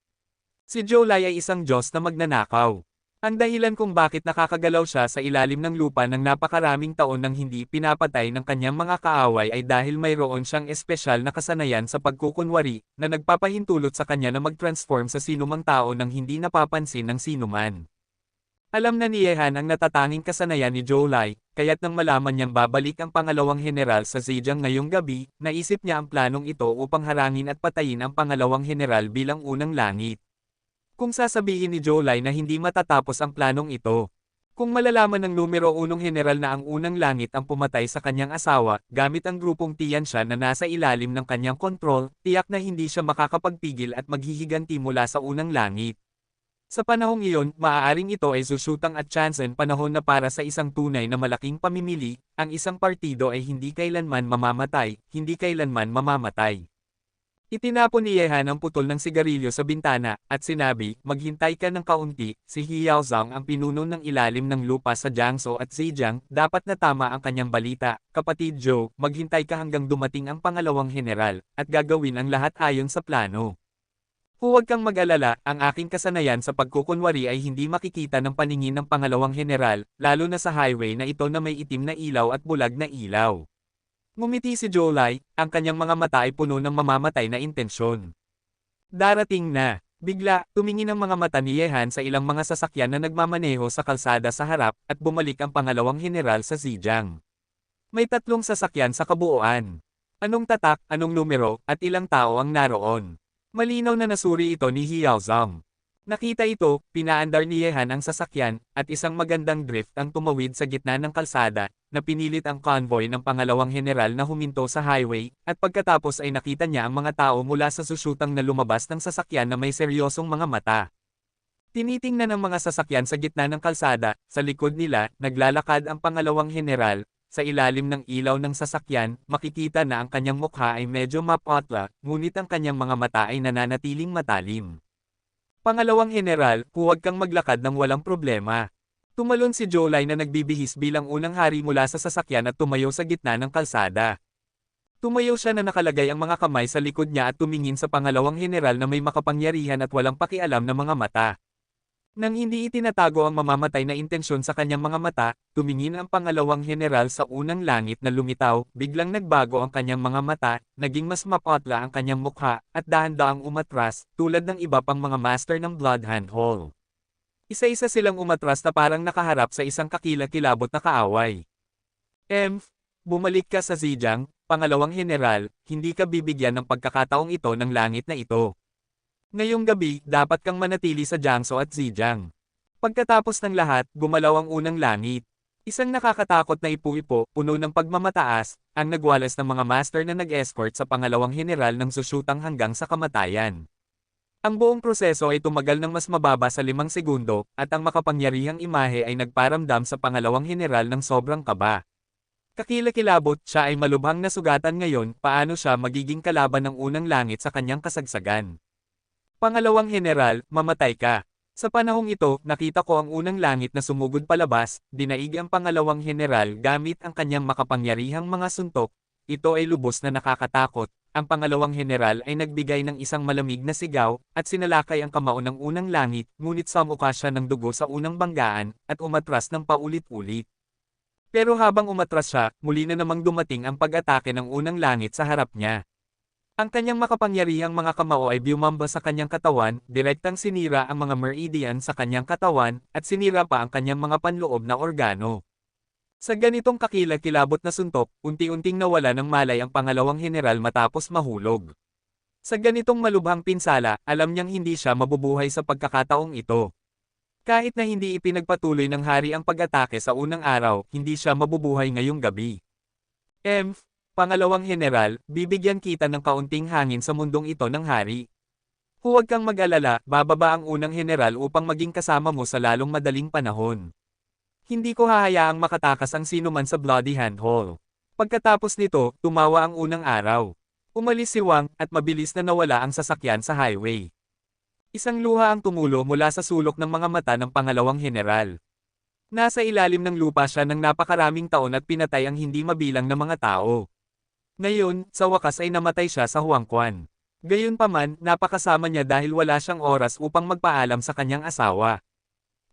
Si Zhou Lai ay isang Diyos na magnanakaw. Ang dahilan kung bakit nakakagalaw siya sa ilalim ng lupa ng napakaraming taon nang hindi pinapatay ng kanyang mga kaaway ay dahil mayroon siyang espesyal na kasanayan sa pagkukunwari, na nagpapahintulot sa kanya na mag-transform sa sinumang tao nang hindi napapansin ng sinuman. Alam na ni Yehan ang natatanging kasanayan ni Zhou Lai, kaya't nang malaman niyang babalik ang pangalawang general sa Zhejiang ngayong gabi, naisip niya ang planong ito upang harangin at patayin ang pangalawang general bilang unang langit. Kung sasabihin ni Zhou Lai na hindi matatapos ang planong ito, kung malalaman ng numero 1 general na ang unang langit ang pumatay sa kanyang asawa, gamit ang grupong Tianshan na nasa ilalim ng kanyang kontrol, tiyak na hindi siya makakapagpigil at maghihiganti mula sa unang langit. Sa panahong iyon, maaaring ito ay Zushutang at Chansen panahon na para sa isang tunay na malaking pamimili, ang isang partido ay hindi kailanman mamamatay, hindi kailanman mamamatay. Itinapon ni Yehan ang putol ng sigarilyo sa bintana, at sinabi, maghintay ka ng kaunti, si Hiao Zhang ang pinuno ng ilalim ng lupa sa Jiangsu at Zhejiang, dapat na tama ang kanyang balita, kapatid Zhou, maghintay ka hanggang dumating ang pangalawang general, at gagawin ang lahat ayon sa plano. Huwag kang mag-alala, ang aking kasanayan sa pagkukunwari ay hindi makikita ng paningin ng pangalawang general, lalo na sa highway na ito na may itim na ilaw at bulag na ilaw. Ngumiti si Zhou Lai, ang kanyang mga mata ay puno ng mamamatay na intensyon. Darating na. Bigla, tumingin ang mga mata ni Yehan sa ilang mga sasakyan na nagmamaneho sa kalsada sa harap, at bumalik ang pangalawang general sa Zhejiang. May 3 sasakyan sa kabuuan. Anong tatak, anong numero, at ilang tao ang naroon? Malinaw na nasuri ito ni Hiao Zhang. Nakita ito, pinaandar ni Yehan ang sasakyan, at isang magandang drift ang tumawid sa gitna ng kalsada, na pinilit ang convoy ng pangalawang general na huminto sa highway, at pagkatapos ay nakita niya ang mga tao mula sa susyutang na lumabas ng sasakyan na may seryosong mga mata. Tinitingnan ng mga sasakyan sa gitna ng kalsada, sa likod nila, naglalakad ang pangalawang general. Sa ilalim ng ilaw ng sasakyan, makikita na ang kanyang mukha ay medyo mapotla, ngunit ang kanyang mga mata ay nananatiling matalim. Pangalawang general, huwag kang maglakad ng walang problema. Tumalon si Zhou Lai na nagbibihis bilang unang hari mula sa sasakyan at tumayo sa gitna ng kalsada. Tumayo siya na nakalagay ang mga kamay sa likod niya at tumingin sa pangalawang general na may makapangyarihan at walang pakialam na mga mata. Nang hindi itinatago ang mamamatay na intensyon sa kanyang mga mata, tumingin ang pangalawang general sa unang langit na lumitaw, biglang nagbago ang kanyang mga mata, naging mas mapotla ang kanyang mukha, at dahan-dahang umatras, tulad ng iba pang mga master ng Bloodhound Hall. Isa-isa silang umatras na parang nakaharap sa isang kakilakilabot na kaaway. Bumalik ka sa Zhejiang, pangalawang general, hindi ka bibigyan ng pagkakataong ito ng langit na ito. Ngayong gabi, dapat kang manatili sa Jiangsu at Zhejiang. Pagkatapos ng lahat, gumalaw ang unang langit. Isang nakakatakot na ipu-ipo, puno ng pagmamataas, ang nagwalas ng mga master na nag-escort sa pangalawang general ng susyutang hanggang sa kamatayan. Ang buong proseso ay tumagal ng mas mababa sa 5 segundo, at ang makapangyarihang imahe ay nagparamdam sa pangalawang general ng sobrang kaba. Kakilakilabot, siya ay malubhang nasugatan ngayon, paano siya magiging kalaban ng unang langit sa kanyang kasagsagan. Pangalawang Heneral, mamatay ka. Sa panahong ito, nakita ko ang unang langit na sumugod palabas, dinaig ang pangalawang heneral gamit ang kanyang makapangyarihang mga suntok. Ito ay lubos na nakakatakot. Ang pangalawang heneral ay nagbigay ng isang malamig na sigaw, at sinalakay ang kamao ng unang langit, ngunit sumuka siya ng dugo sa unang banggaan, at umatras ng paulit-ulit. Pero habang umatras siya, muli na namang dumating ang pag-atake ng unang langit sa harap niya. Ang kanyang makapangyarihang mga kamao ay bumamba sa kanyang katawan, direktang sinira ang mga meridian sa kanyang katawan, at sinira pa ang kanyang mga panloob na organo. Sa ganitong kakilakilabot na suntok, unti-unting nawala ng malay ang pangalawang heneral matapos mahulog. Sa ganitong malubhang pinsala, alam niyang hindi siya mabubuhay sa pagkakataong ito. Kahit na hindi ipinagpatuloy ng hari ang pag-atake sa unang araw, hindi siya mabubuhay ngayong gabi. Pangalawang heneral, bibigyan kita ng kaunting hangin sa mundong ito ng hari. Huwag kang mag-alala, bababa ang unang heneral upang maging kasama mo sa lalong madaling panahon. Hindi ko hahayaang makatakas ang sinuman sa Bloody Hand Hall. Pagkatapos nito, tumawa ang unang araw. Umalis si Wang, at mabilis na nawala ang sasakyan sa highway. Isang luha ang tumulo mula sa sulok ng mga mata ng pangalawang heneral. Nasa ilalim ng lupa siya ng napakaraming taon at pinatay ang hindi mabilang na mga tao. Ngayon, sa wakas ay namatay siya sa Huangquan. Gayunpaman, napakasama niya dahil wala siyang oras upang magpaalam sa kanyang asawa.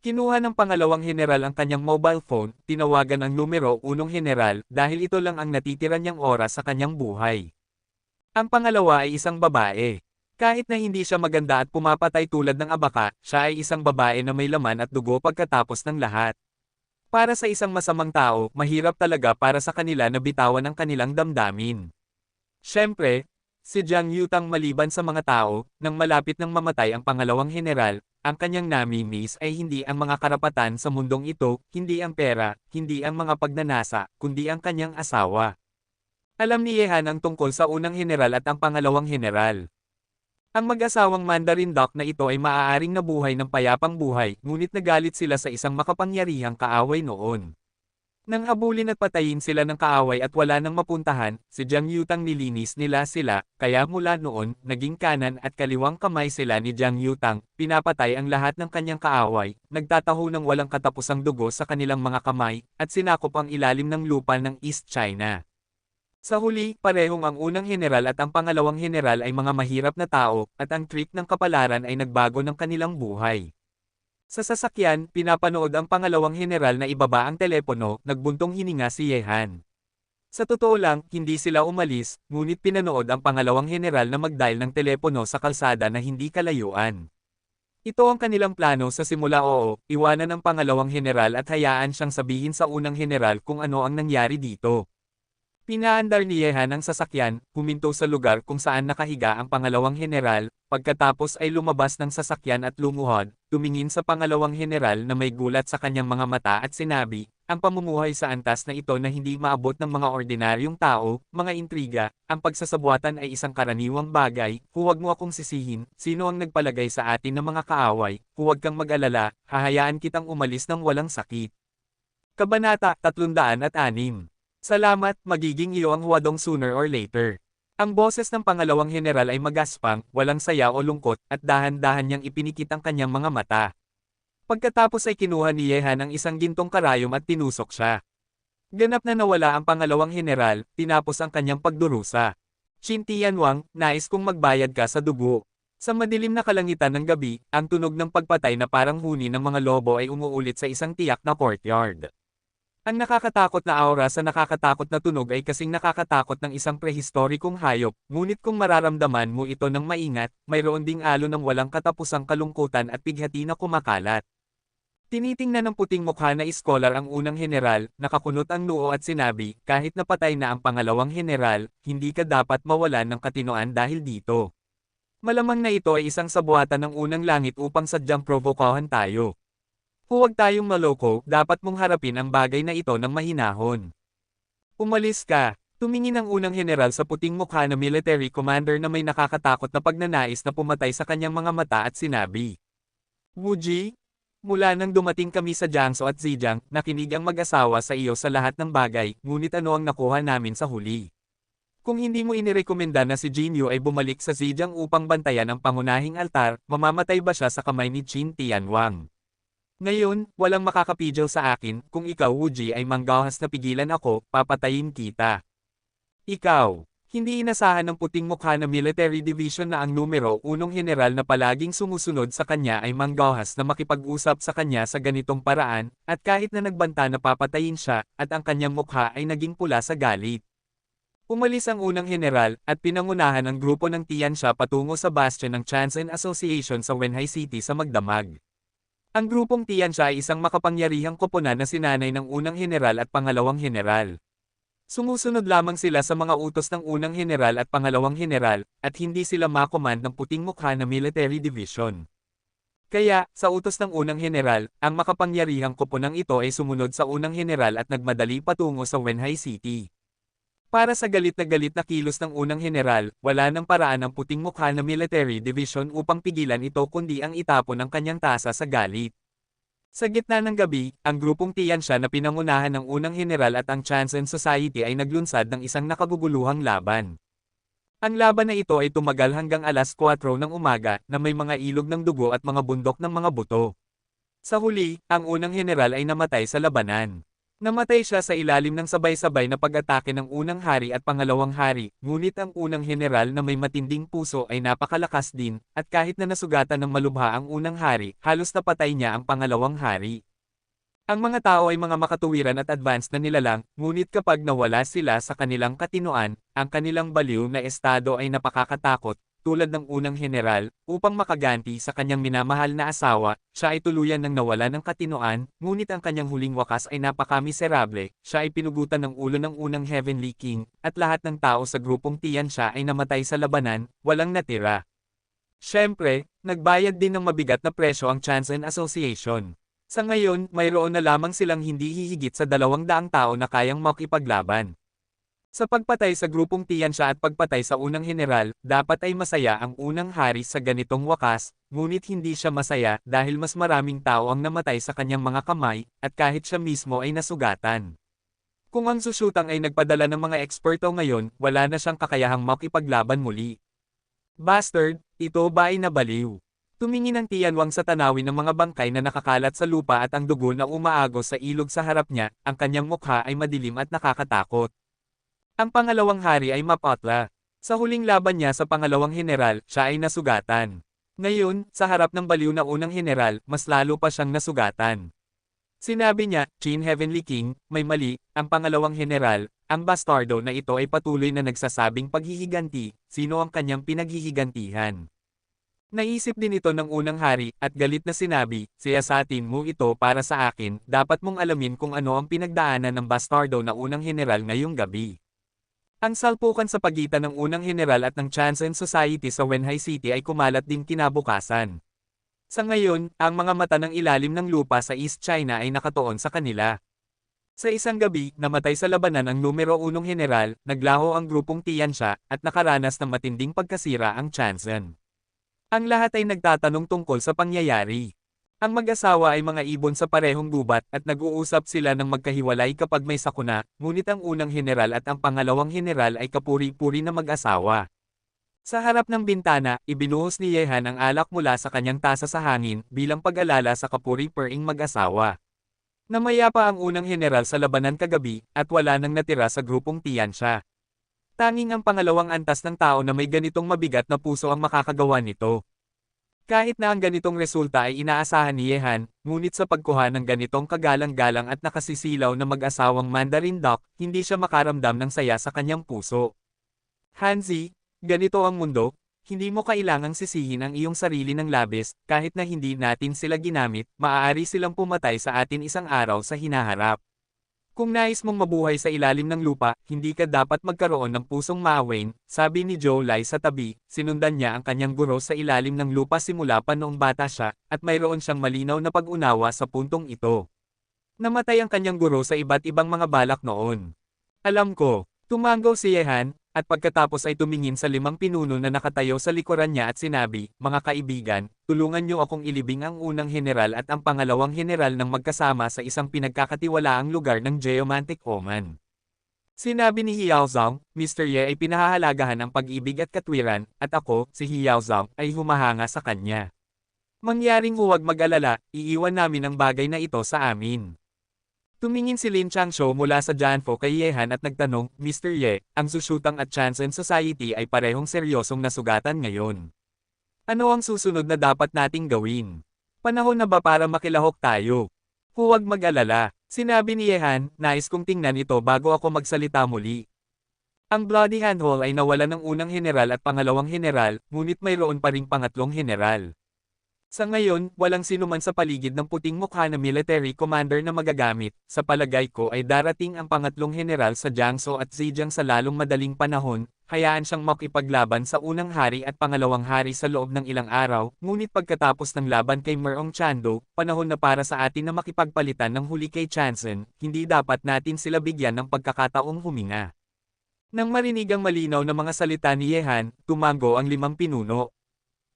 Kinuha ng pangalawang heneral ang kanyang mobile phone, tinawagan ang numero 1 heneral dahil ito lang ang natitira niyang oras sa kanyang buhay. Ang pangalawa ay isang babae. Kahit na hindi siya maganda at pumapatay tulad ng abaka, siya ay isang babae na may laman at dugo pagkatapos ng lahat. Para sa isang masamang tao, mahirap talaga para sa kanila na bitawan ang kanilang damdamin. Siyempre, si Jiang Yutang maliban sa mga tao, nang malapit nang mamatay ang pangalawang heneral, ang kanyang nami-miss ay hindi ang mga karapatan sa mundong ito, hindi ang pera, hindi ang mga pagnanasa, kundi ang kanyang asawa. Alam ni Yehan ang tungkol sa unang heneral at ang pangalawang heneral. Ang mag-asawang Mandarin Duck na ito ay maaaring nabuhay ng payapang buhay, ngunit nagalit sila sa isang makapangyarihang kaaway noon. Nang habulin at patayin sila ng kaaway at wala nang mapuntahan, si Jiang Yutang nilinis nila sila, kaya mula noon, naging kanan at kaliwang kamay sila ni Jiang Yutang, pinapatay ang lahat ng kanyang kaaway, nagtataho ng walang katapusang dugo sa kanilang mga kamay, at sinakop ang ilalim ng lupa ng East China. Sa huli, parehong ang unang heneral at ang pangalawang heneral ay mga mahirap na tao, at ang trick ng kapalaran ay nagbago ng kanilang buhay. Sa sasakyan, pinapanood ang pangalawang heneral na ibaba ang telepono, nagbuntong hininga si Yehan. Sa totoo lang, hindi sila umalis, ngunit pinanood ang pangalawang heneral na mag-dial ng telepono sa kalsada na hindi kalayuan. Ito ang kanilang plano sa simula. Iwanan ang pangalawang heneral at hayaan siyang sabihin sa unang heneral kung ano ang nangyari dito. Pinaandar ni Yehan ang sasakyan, huminto sa lugar kung saan nakahiga ang pangalawang heneral, pagkatapos ay lumabas ng sasakyan at lumuhod, tumingin sa pangalawang heneral na may gulat sa kanyang mga mata at sinabi, ang pamumuhay sa antas na ito na hindi maabot ng mga ordinaryong tao, mga intriga, ang pagsasabuatan ay isang karaniwang bagay, huwag mo akong sisihin, sino ang nagpalagay sa atin ng mga kaaway, huwag kang mag-alala, hahayaan kitang umalis ng walang sakit. Kabanata 306. Salamat, magiging iyo ang huwadong sooner or later. Ang boses ng pangalawang heneral ay magaspang, walang saya o lungkot, at dahan-dahan niyang ipinikit ang kanyang mga mata. Pagkatapos ay kinuha ni Yehan ang isang gintong karayom at tinusok siya. Ganap na nawala ang pangalawang heneral, tinapos ang kanyang pagdurusa. Qin Tianwang, nais kong magbayad ka sa dugo. Sa madilim na kalangitan ng gabi, ang tunog ng pagpatay na parang huni ng mga lobo ay umuulit sa isang tiyak na courtyard. Ang nakakatakot na aura sa nakakatakot na tunog ay kasing nakakatakot ng isang prehistorikong hayop, ngunit kung mararamdaman mo ito ng maingat, mayroon ding alo ng walang katapusang kalungkutan at pighati na kumakalat. Tinitingnan ng puting mukha na iskolar ang unang heneral, nakakunot ang noo at sinabi, kahit napatay na ang pangalawang heneral, hindi ka dapat mawalan ng katinoan dahil dito. Malamang na ito ay isang sabuatan ng unang langit upang sadyang provokahan tayo. Huwag tayong maloko, dapat mong harapin ang bagay na ito ng mahinahon. Umalis ka. Tumingin ang unang heneral sa puting mukha na military commander na may nakakatakot na pagnanais na pumatay sa kanyang mga mata at sinabi. Wuji, mula nang dumating kami sa Jiangsu at Zhejiang, nakinig ang mag-asawa sa iyo sa lahat ng bagay, ngunit ano ang nakuha namin sa huli? Kung hindi mo inirekomenda na si Jinyu ay bumalik sa Zhejiang upang bantayan ang pangunahing altar, mamamatay ba siya sa kamay ni Qin Tianwang? Ngayon, walang makakapigil sa akin, kung ikaw Wuji ay manggahas na pigilan ako, papatayin kita. Ikaw, hindi inasahan ng puting mukha na military division na ang numero 1 general na palaging sumusunod sa kanya ay manggahas na makipag-usap sa kanya sa ganitong paraan, at kahit na nagbanta na papatayin siya, at ang kanyang mukha ay naging pula sa galit. Umalis ang unang general, at pinangunahan ang grupo ng Tiansha patungo sa bastion ng Chansen Association sa Wenhai City sa magdamag. Ang grupong Tiansha ay isang makapangyarihang koponan na sinanay ng unang general at pangalawang general. Sumusunod lamang sila sa mga utos ng unang general at pangalawang general, at hindi sila makomand ng puting mukha na military division. Kaya, sa utos ng unang general, ang makapangyarihang koponang ito ay sumunod sa unang general at nagmadali patungo sa Wenhai City. Para sa galit na kilos ng unang general, wala nang paraan ang puting mukha na military division upang pigilan ito kundi ang itapon ng kanyang tasa sa galit. Sa gitna ng gabi, ang grupong Tiansha na pinangunahan ng unang general at ang Chansen Society ay naglunsad ng isang nakaguguluhang laban. Ang laban na ito ay tumagal hanggang alas 4 ng umaga na may mga ilog ng dugo at mga bundok ng mga buto. Sa huli, ang unang general ay namatay sa labanan. Namatay siya sa ilalim ng sabay-sabay na pag-atake ng unang hari at pangalawang hari, ngunit ang unang general na may matinding puso ay napakalakas din, at kahit na nasugatan ng malubha ang unang hari, halos napatay niya ang pangalawang hari. Ang mga tao ay mga makatuwiran at advanced na nilalang, ngunit kapag nawala sila sa kanilang katinoan, ang kanilang baliw na estado ay napakakatakot. Tulad ng unang general, upang makaganti sa kanyang minamahal na asawa, siya ay tuluyan ng nawala ng katinoan, ngunit ang kanyang huling wakas ay napaka-miserable, siya ay pinugutan ng ulo ng unang Heavenly King, at lahat ng tao sa grupong Tiansha ay namatay sa labanan, walang natira. Siyempre, nagbayad din ng mabigat na presyo ang Chansen Association. Sa ngayon, mayroon na lamang silang hindi hihigit sa 200 tao na kayang makipaglaban. Sa pagpatay sa grupong Tiansha at pagpatay sa unang general, dapat ay masaya ang unang hari sa ganitong wakas, ngunit hindi siya masaya dahil mas maraming tao ang namatay sa kanyang mga kamay, at kahit siya mismo ay nasugatan. Kung ang susyutang ay nagpadala ng mga eksperto ngayon, wala na siyang kakayahang makipaglaban muli. Bastard, ito ba ay nabaliw? Tumingin ang Tianwang sa tanawin ng mga bangkay na nakakalat sa lupa at ang dugo na umaagos sa ilog sa harap niya, ang kanyang mukha ay madilim at nakakatakot. Ang pangalawang hari ay mapatla. Sa huling laban niya sa pangalawang general, siya ay nasugatan. Ngayon, sa harap ng baliw na unang general, mas lalo pa siyang nasugatan. Sinabi niya, Qin Heavenly King, may mali, ang pangalawang general, ang bastardo na ito ay patuloy na nagsasabing paghihiganti, sino ang kanyang pinaghihigantihan. Naisip din ito ng unang hari, at galit na sinabi, siyasatin mo ito para sa akin, dapat mong alamin kung ano ang pinagdaanan ng bastardo na unang general ngayong gabi. Ang salpukan sa pagitan ng unang general at ng Chansen Society sa Wenhai City ay kumalat din kinabukasan. Sa ngayon, ang mga mata ng ilalim ng lupa sa East China ay nakatuon sa kanila. Sa isang gabi, namatay sa labanan ang numero 1 general, naglaho ang grupong Tiansha, at nakaranas ng matinding pagkasira ang Chansen. Ang lahat ay nagtatanong tungkol sa pangyayari. Ang mag-asawa ay mga ibon sa parehong gubat at nag-uusap sila ng magkahiwalay kapag may sakuna, ngunit ang unang general at ang pangalawang general ay kapuri-puri na mag-asawa. Sa harap ng bintana, ibinuhos ni Yehan ang alak mula sa kanyang tasa sa hangin bilang pag-alala sa kapuri-puring mag-asawa. Namaya pa ang unang general sa labanan kagabi at wala nang natira sa grupong Tiansha. Tanging ang pangalawang antas ng tao na may ganitong mabigat na puso ang makakagawa nito. Kahit na ang ganitong resulta ay inaasahan ni Yehan, ngunit sa pagkuha ng ganitong kagalang-galang at nakasisilaw na mag-asawang Mandarin Duck, hindi siya makaramdam ng saya sa kanyang puso. Hanzi, ganito ang mundo, hindi mo kailangang sisihin ang iyong sarili ng labis, kahit na hindi natin sila ginamit, maaari silang pumatay sa atin isang araw sa hinaharap. Kung nais mong mabuhay sa ilalim ng lupa, hindi ka dapat magkaroon ng pusong maawain, sabi ni Zhou Lai sa tabi, sinundan niya ang kanyang guro sa ilalim ng lupa simula pa noong bata siya, at mayroon siyang malinaw na pag-unawa sa puntong ito. Namatay ang kanyang guro sa iba't ibang mga balak noon. Alam ko, tumango si Yehan, at pagkatapos ay tumingin sa 5 pinuno na nakatayo sa likuran niya at sinabi, mga kaibigan, tulungan niyo akong ilibing ang unang general at ang pangalawang general ng magkasama sa isang pinagkakatiwalaang lugar ng Geomantic Oman. Sinabi ni Hiyaozong, Mr. Ye ay pinahahalagahan ang pag-ibig at katwiran, at ako, si Hiyaozong, ay humahanga sa kanya. Mangyaring huwag mag-alala, iiwan namin ang bagay na ito sa amin. Tumingin si Lin Changsho mula sa Janfo kay Yehan at nagtanong, Mr. Ye, ang Sushutang at Chansen Society ay parehong seryosong nasugatan ngayon. Ano ang susunod na dapat nating gawin? Panahon na ba para makilahok tayo? Huwag mag-alala, sinabi ni Yehan, nais kong tingnan ito bago ako magsalita muli. Ang Bloody Handhole ay nawala ng unang general at pangalawang general, ngunit mayroon pa ring pangatlong general. Sa ngayon, walang sinuman sa paligid ng puting mukha na military commander na magagamit. Sa palagay ko ay darating ang pangatlong general sa Jiangsu at Zhejiang sa lalong madaling panahon, hayaan siyang makipaglaban sa unang hari at pangalawang hari sa loob ng ilang araw, ngunit pagkatapos ng laban kay Merong Chando, panahon na para sa atin na makipagpalitan ng huli kay Chansen, hindi dapat natin sila bigyan ng pagkakataong huminga. Nang marinig ang malinaw na mga salita ni Yehan, tumango ang 5 pinuno.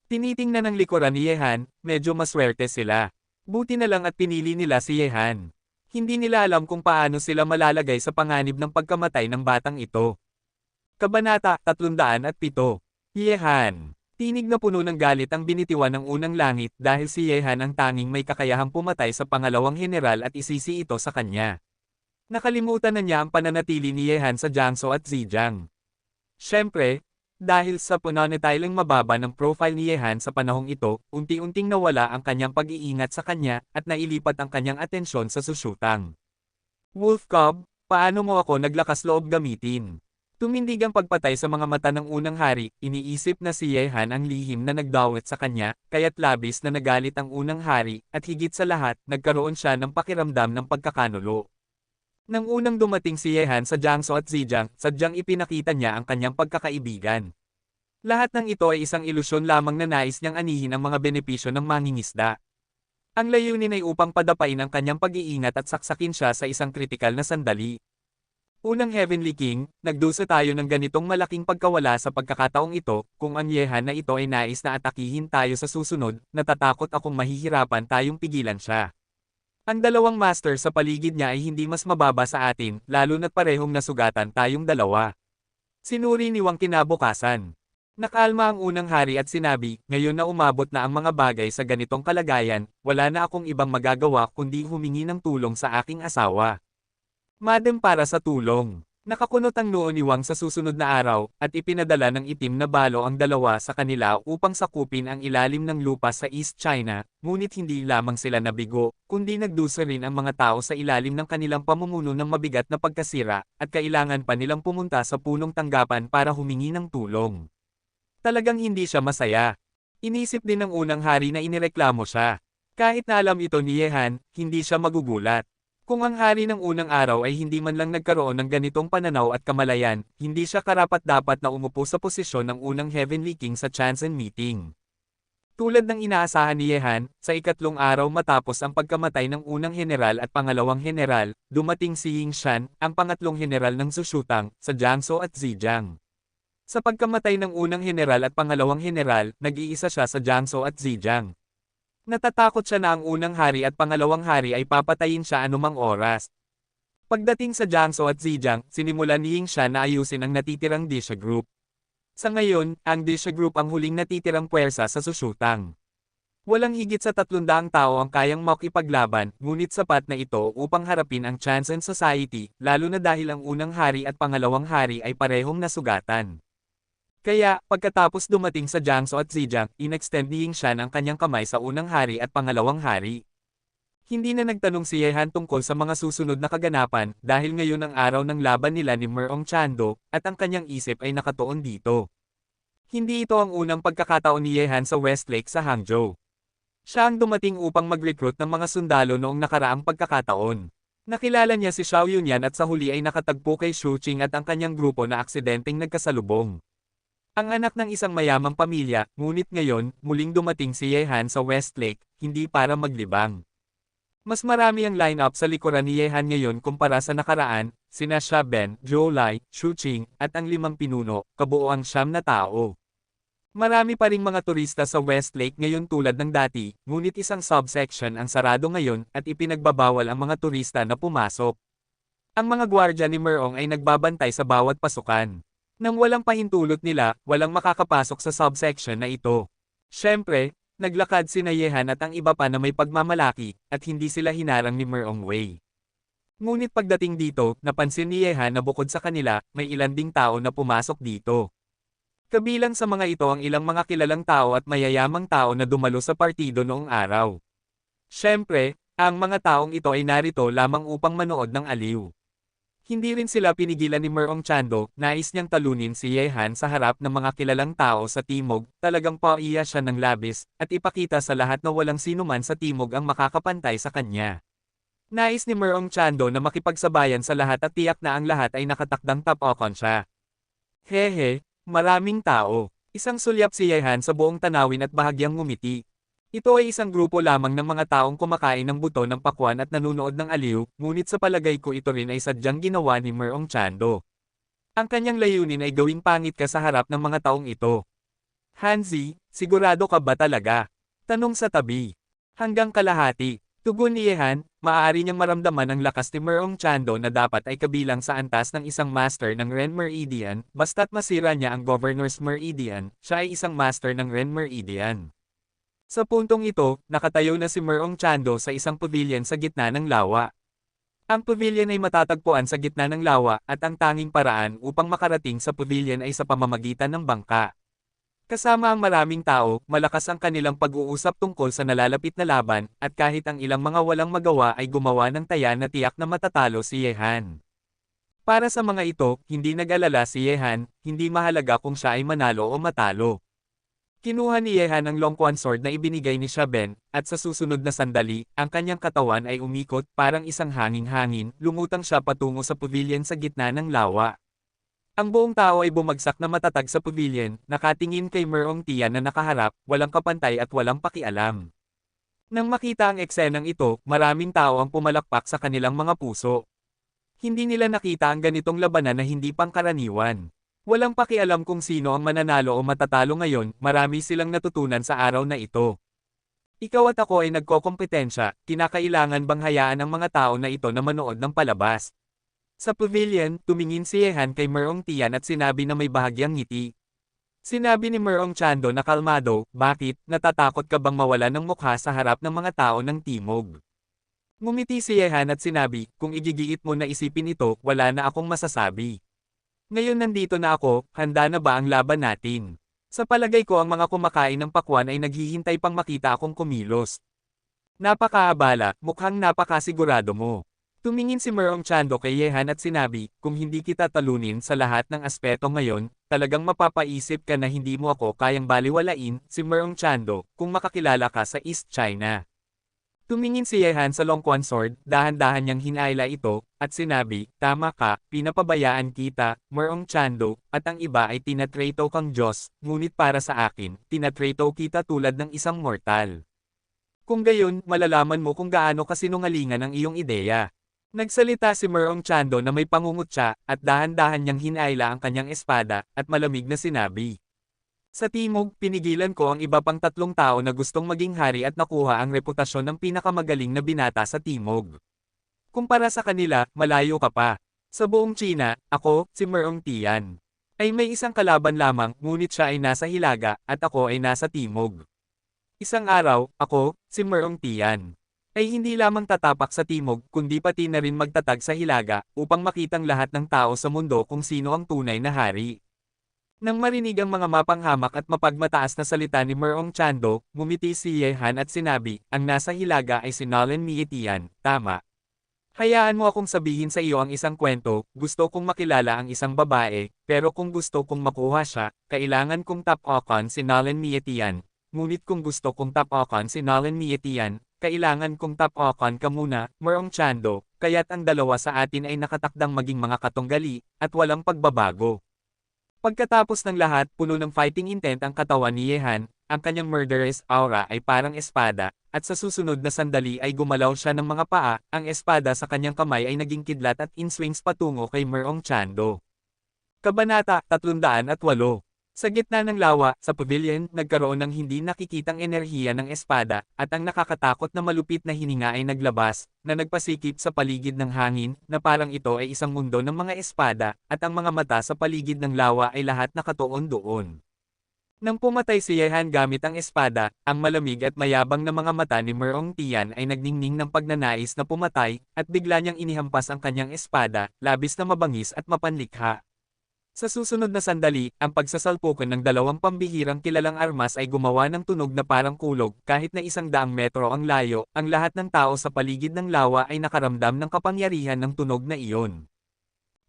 Tinitingnan ng likuran ni Yehan, medyo maswerte sila. Buti na lang at pinili nila si Yehan. Hindi nila alam kung paano sila malalagay sa panganib ng pagkamatay ng batang ito. Kabanata 307. Yehan. Tinig na puno ng galit ang binitiwan ng unang langit dahil si Yehan ang tanging may kakayahang pumatay sa pangalawang general at isisi ito sa kanya. Nakalimutan na niya ang pananatili ni Yehan sa Jiangsu at Zhejiang. Siyempre, dahil sa pananatiling mababa ng profile ni Yehan sa panahong ito, unti-unting nawala ang kanyang pag-iingat sa kanya at nailipat ang kanyang atensyon sa Sushutang. Wolf Cub, paano mo ako naglakas loob gamitin? Tumindig ang pagpatay sa mga mata ng unang hari, iniisip na si Yehan ang lihim na nagdawit sa kanya, kaya't labis na nagalit ang unang hari, at higit sa lahat, nagkaroon siya ng pakiramdam ng pagkakanulo. Nang unang dumating si Yehan sa Jiangsu at Zhejiang, sadyang ipinakita niya ang kanyang pagkakaibigan. Lahat ng ito ay isang ilusyon lamang na nais niyang anihin ang mga benepisyo ng mangingisda. Ang layunin ay upang padapain ang kanyang pag-iingat at saksakin siya sa isang kritikal na sandali. Unang Heavenly King, nagdusa tayo ng ganitong malaking pagkawala sa pagkakataong ito, kung ang Yehan na ito ay nais na atakihin tayo sa susunod, natatakot akong mahihirapan tayong pigilan siya. Ang dalawang master sa paligid niya ay hindi mas mababa sa atin, lalo na't parehong nasugatan tayong dalawa. Sinuri ni Wang kinabukasan. Nakalma ang unang hari at sinabi, ngayon na umabot na ang mga bagay sa ganitong kalagayan, wala na akong ibang magagawa kundi humingi ng tulong sa aking asawa. Madam para sa tulong. Nakakunot ang noo ni Wang sa susunod na araw, at ipinadala ng itim na balo ang dalawa sa kanila upang sakupin ang ilalim ng lupa sa East China, ngunit hindi lamang sila nabigo, kundi nagdusa rin ang mga tao sa ilalim ng kanilang pamumuno ng mabigat na pagkasira, at kailangan pa nilang pumunta sa punong tanggapan para humingi ng tulong. Talagang hindi siya masaya. Inisip din ng unang hari na inireklamo siya. Kahit na alam ito ni Yehan, hindi siya magugulat. Kung ang hari ng unang araw ay hindi man lang nagkaroon ng ganitong pananaw at kamalayan, hindi siya karapat-dapat na umupo sa posisyon ng unang Heavenly King sa Chansen meeting. Tulad ng inaasahan ni Yehan, sa ikatlong araw matapos ang pagkamatay ng unang general at pangalawang general, dumating si Ying Shan, ang pangatlong general ng Sushutang, sa Jiangsu at Zhejiang. Sa pagkamatay ng unang general at pangalawang general, nag-iisa siya sa Jiangsu at Zhejiang. Natatakot siya na ang unang hari at pangalawang hari ay papatayin siya anumang oras. Pagdating sa Jiangsu at Zhejiang, sinimulan ni Ying Shan na ayusin ang natitirang Disha Group. Sa ngayon, ang Disha Group ang huling natitirang puwersa sa Sushutang. Walang higit sa 300 tao ang kayang makipaglaban, ngunit sapat na ito upang harapin ang Chansen Society, lalo na dahil ang unang hari at pangalawang hari ay parehong nasugatan. Kaya, pagkatapos dumating sa Jiangsu at Zhejiang, inextend ni Ying Shan ang kanyang kamay sa unang hari at pangalawang hari. Hindi na nagtanong si Yehan tungkol sa mga susunod na kaganapan, dahil ngayon ang araw ng laban nila ni Merong Chando, at ang kanyang isip ay nakatuon dito. Hindi ito ang unang pagkakataon ni Yehan sa Westlake sa Hangzhou. Siya ang dumating upang mag-recruit ng mga sundalo noong nakaraang pagkakataon. Nakilala niya si Xiao Yunyan at sa huli ay nakatagpo kay Xu Qing at ang kanyang grupo na aksidenteng nagkasalubong. Ang anak ng isang mayamang pamilya, ngunit ngayon, muling dumating si Yehan sa Westlake, hindi para maglibang. Mas marami ang line-up sa likuran ni Yehan ngayon kumpara sa nakaraan, sina Xia Ben, Zhou Lai, Xu Qing, at ang 5 pinuno, kabuo ang 9 na tao. Marami pa ring mga turista sa Westlake ngayon tulad ng dati, ngunit isang subsection ang sarado ngayon at ipinagbabawal ang mga turista na pumasok. Ang mga gwardya ni Merong ay nagbabantay sa bawat pasukan. Nang walang pahintulot nila, walang makakapasok sa subsection na ito. Siyempre, naglakad sina Yehan at ang iba pa na may pagmamalaki, at hindi sila hinarang ni Merong Wei. Ngunit pagdating dito, napansin ni Yehan na bukod sa kanila, may ilan ding tao na pumasok dito. Kabilang sa mga ito ang ilang mga kilalang tao at mayayamang tao na dumalo sa partido noong araw. Siyempre, ang mga taong ito ay narito lamang upang manood ng aliw. Hindi rin sila pinigilan ni Merong Chando, nais niyang talunin si Yehan sa harap ng mga kilalang tao sa Timog, talagang paiya siya ng labis, at ipakita sa lahat na walang sinuman sa Timog ang makakapantay sa kanya. Nais ni Merong Chando na makipagsabayan sa lahat at tiyak na ang lahat ay nakatakdang tapokon siya. Hehe, maraming tao. Isang sulyap si Yehan sa buong tanawin at bahagyang ngumiti. Ito ay isang grupo lamang ng mga taong kumakain ng buto ng pakwan at nanunood ng aliw, ngunit sa palagay ko ito rin ay sadyang ginawa ni Merong Chando. Ang kanyang layunin ay gawing pangit ka sa harap ng mga taong ito. Hanzi, sigurado ka ba talaga? Tanong sa tabi. Hanggang kalahati. Tugon ni Yehan, maaari niyang maramdaman ang lakas ni Merong Chando na dapat ay kabilang sa antas ng isang master ng Ren Meridian, basta't masira niya ang Governor's Meridian, siya ay isang master ng Ren Meridian. Sa puntong ito, nakatayo na si Merong Chando sa isang pavilion sa gitna ng lawa. Ang pavilion ay matatagpuan sa gitna ng lawa at ang tanging paraan upang makarating sa pavilion ay sa pamamagitan ng bangka. Kasama ang maraming tao, malakas ang kanilang pag-uusap tungkol sa nalalapit na laban, at kahit ang ilang mga walang magawa ay gumawa ng taya na tiyak na matatalo si Yehan. Para sa mga ito, hindi nag-alala si Yehan, hindi mahalaga kung siya ay manalo o matalo. Kinuha ni Yehan ang Longquan sword na ibinigay ni Shaben, at sa susunod na sandali, ang kanyang katawan ay umikot parang isang hanging-hangin, lumutang siya patungo sa pavilion sa gitna ng lawa. Ang buong tao ay bumagsak na matatag sa pavilion, nakatingin kay Merong Tian na nakaharap, walang kapantay at walang pakialam. Nang makita ang eksenang ito, maraming tao ang pumalakpak sa kanilang mga puso. Hindi nila nakita ang ganitong labanan na hindi pangkaraniwan. Walang pakialam kung sino ang mananalo o matatalo ngayon, marami silang natutunan sa araw na ito. Ikaw at ako ay nagkokompetensya, kinakailangan bang hayaan ang mga tao na ito na manood ng palabas? Sa pavilion, tumingin si Yehan kay Merong Tian at sinabi na may bahagyang ngiti. Sinabi ni Merong Chando na kalmado, bakit, natatakot ka bang mawala ng mukha sa harap ng mga tao ng Timog? Ngumiti si Yehan at sinabi, kung igigiit mo na isipin ito, wala na akong masasabi. Ngayon nandito na ako, handa na ba ang laban natin? Sa palagay ko ang mga kumakain ng pakwan ay naghihintay pang makita akong kumilos. Napakaabala, mukhang napakasigurado mo. Tumingin si Merong Chando kay Yehan at sinabi, kung hindi kita talunin sa lahat ng aspeto ngayon, talagang mapapaisip ka na hindi mo ako kayang baliwalain, si Merong Chando, kung makakilala ka sa East China. Tumingin si Yehan sa Longquan sword, dahan-dahan niyang hinayla ito, at sinabi, tama ka, pinapabayaan kita, Merong Chando, at ang iba ay tinatrato kang Diyos, ngunit para sa akin, tinatrato kita tulad ng isang mortal. Kung gayon, malalaman mo kung gaano kasinungalingan ang iyong ideya. Nagsalita si Merong Chando na may pangungutya, at dahan-dahan niyang hinayla ang kanyang espada, at malamig na sinabi. Sa Timog, pinigilan ko ang iba pang 3 tao na gustong maging hari at nakuha ang reputasyon ng pinakamagaling na binata sa Timog. Kumpara sa kanila, malayo ka pa. Sa buong China, ako, si Merong Tian, ay may isang kalaban lamang, ngunit siya ay nasa Hilaga, at ako ay nasa Timog. Isang araw, ako, si Merong Tian, ay hindi lamang tatapak sa Timog, kundi pati na rin magtatag sa Hilaga, upang makitang lahat ng tao sa mundo kung sino ang tunay na hari. Nang marinig ang mga mapanghamak at mapagmataas na salita ni Merong Chando, ngumiti si Yehan at sinabi, ang nasa Hilaga ay si Nolan Mietian, tama. Hayaan mo akong sabihin sa iyo ang isang kwento, gusto kong makilala ang isang babae, pero kung gusto kong makuha siya, kailangan kong tapakan si Nolan Mietian. Ngunit kung gusto kong tapakan si Nolan Mietian, kailangan kong tapakan ka muna, Merong Chando, kaya't ang dalawa sa atin ay nakatakdang maging mga katunggali, at walang pagbabago. Pagkatapos ng lahat, puno ng fighting intent ang katawan ni Yehan, ang kanyang murderous aura ay parang espada, at sa susunod na sandali ay gumalaw siya ng mga paa, ang espada sa kanyang kamay ay naging kidlat at in swings patungo kay Merong Chando. Kabanata 308. Sa gitna ng lawa, sa pavilion, nagkaroon ng hindi nakikitang enerhiya ng espada, at ang nakakatakot na malupit na hininga ay naglabas, na nagpasikip sa paligid ng hangin, na parang ito ay isang mundo ng mga espada, at ang mga mata sa paligid ng lawa ay lahat nakatuon doon. Nang pumatay si Yehan gamit ang espada, ang malamig at mayabang na mga mata ni Merong Tian ay nagningning ng pagnanais na pumatay, at bigla niyang inihampas ang kanyang espada, labis na mabangis at mapanlikha. Sa susunod na sandali, ang pagsasalpukan ng dalawang pambihirang kilalang armas ay gumawa ng tunog na parang kulog, kahit na 100 metro ang layo, ang lahat ng tao sa paligid ng lawa ay nakaramdam ng kapangyarihan ng tunog na iyon.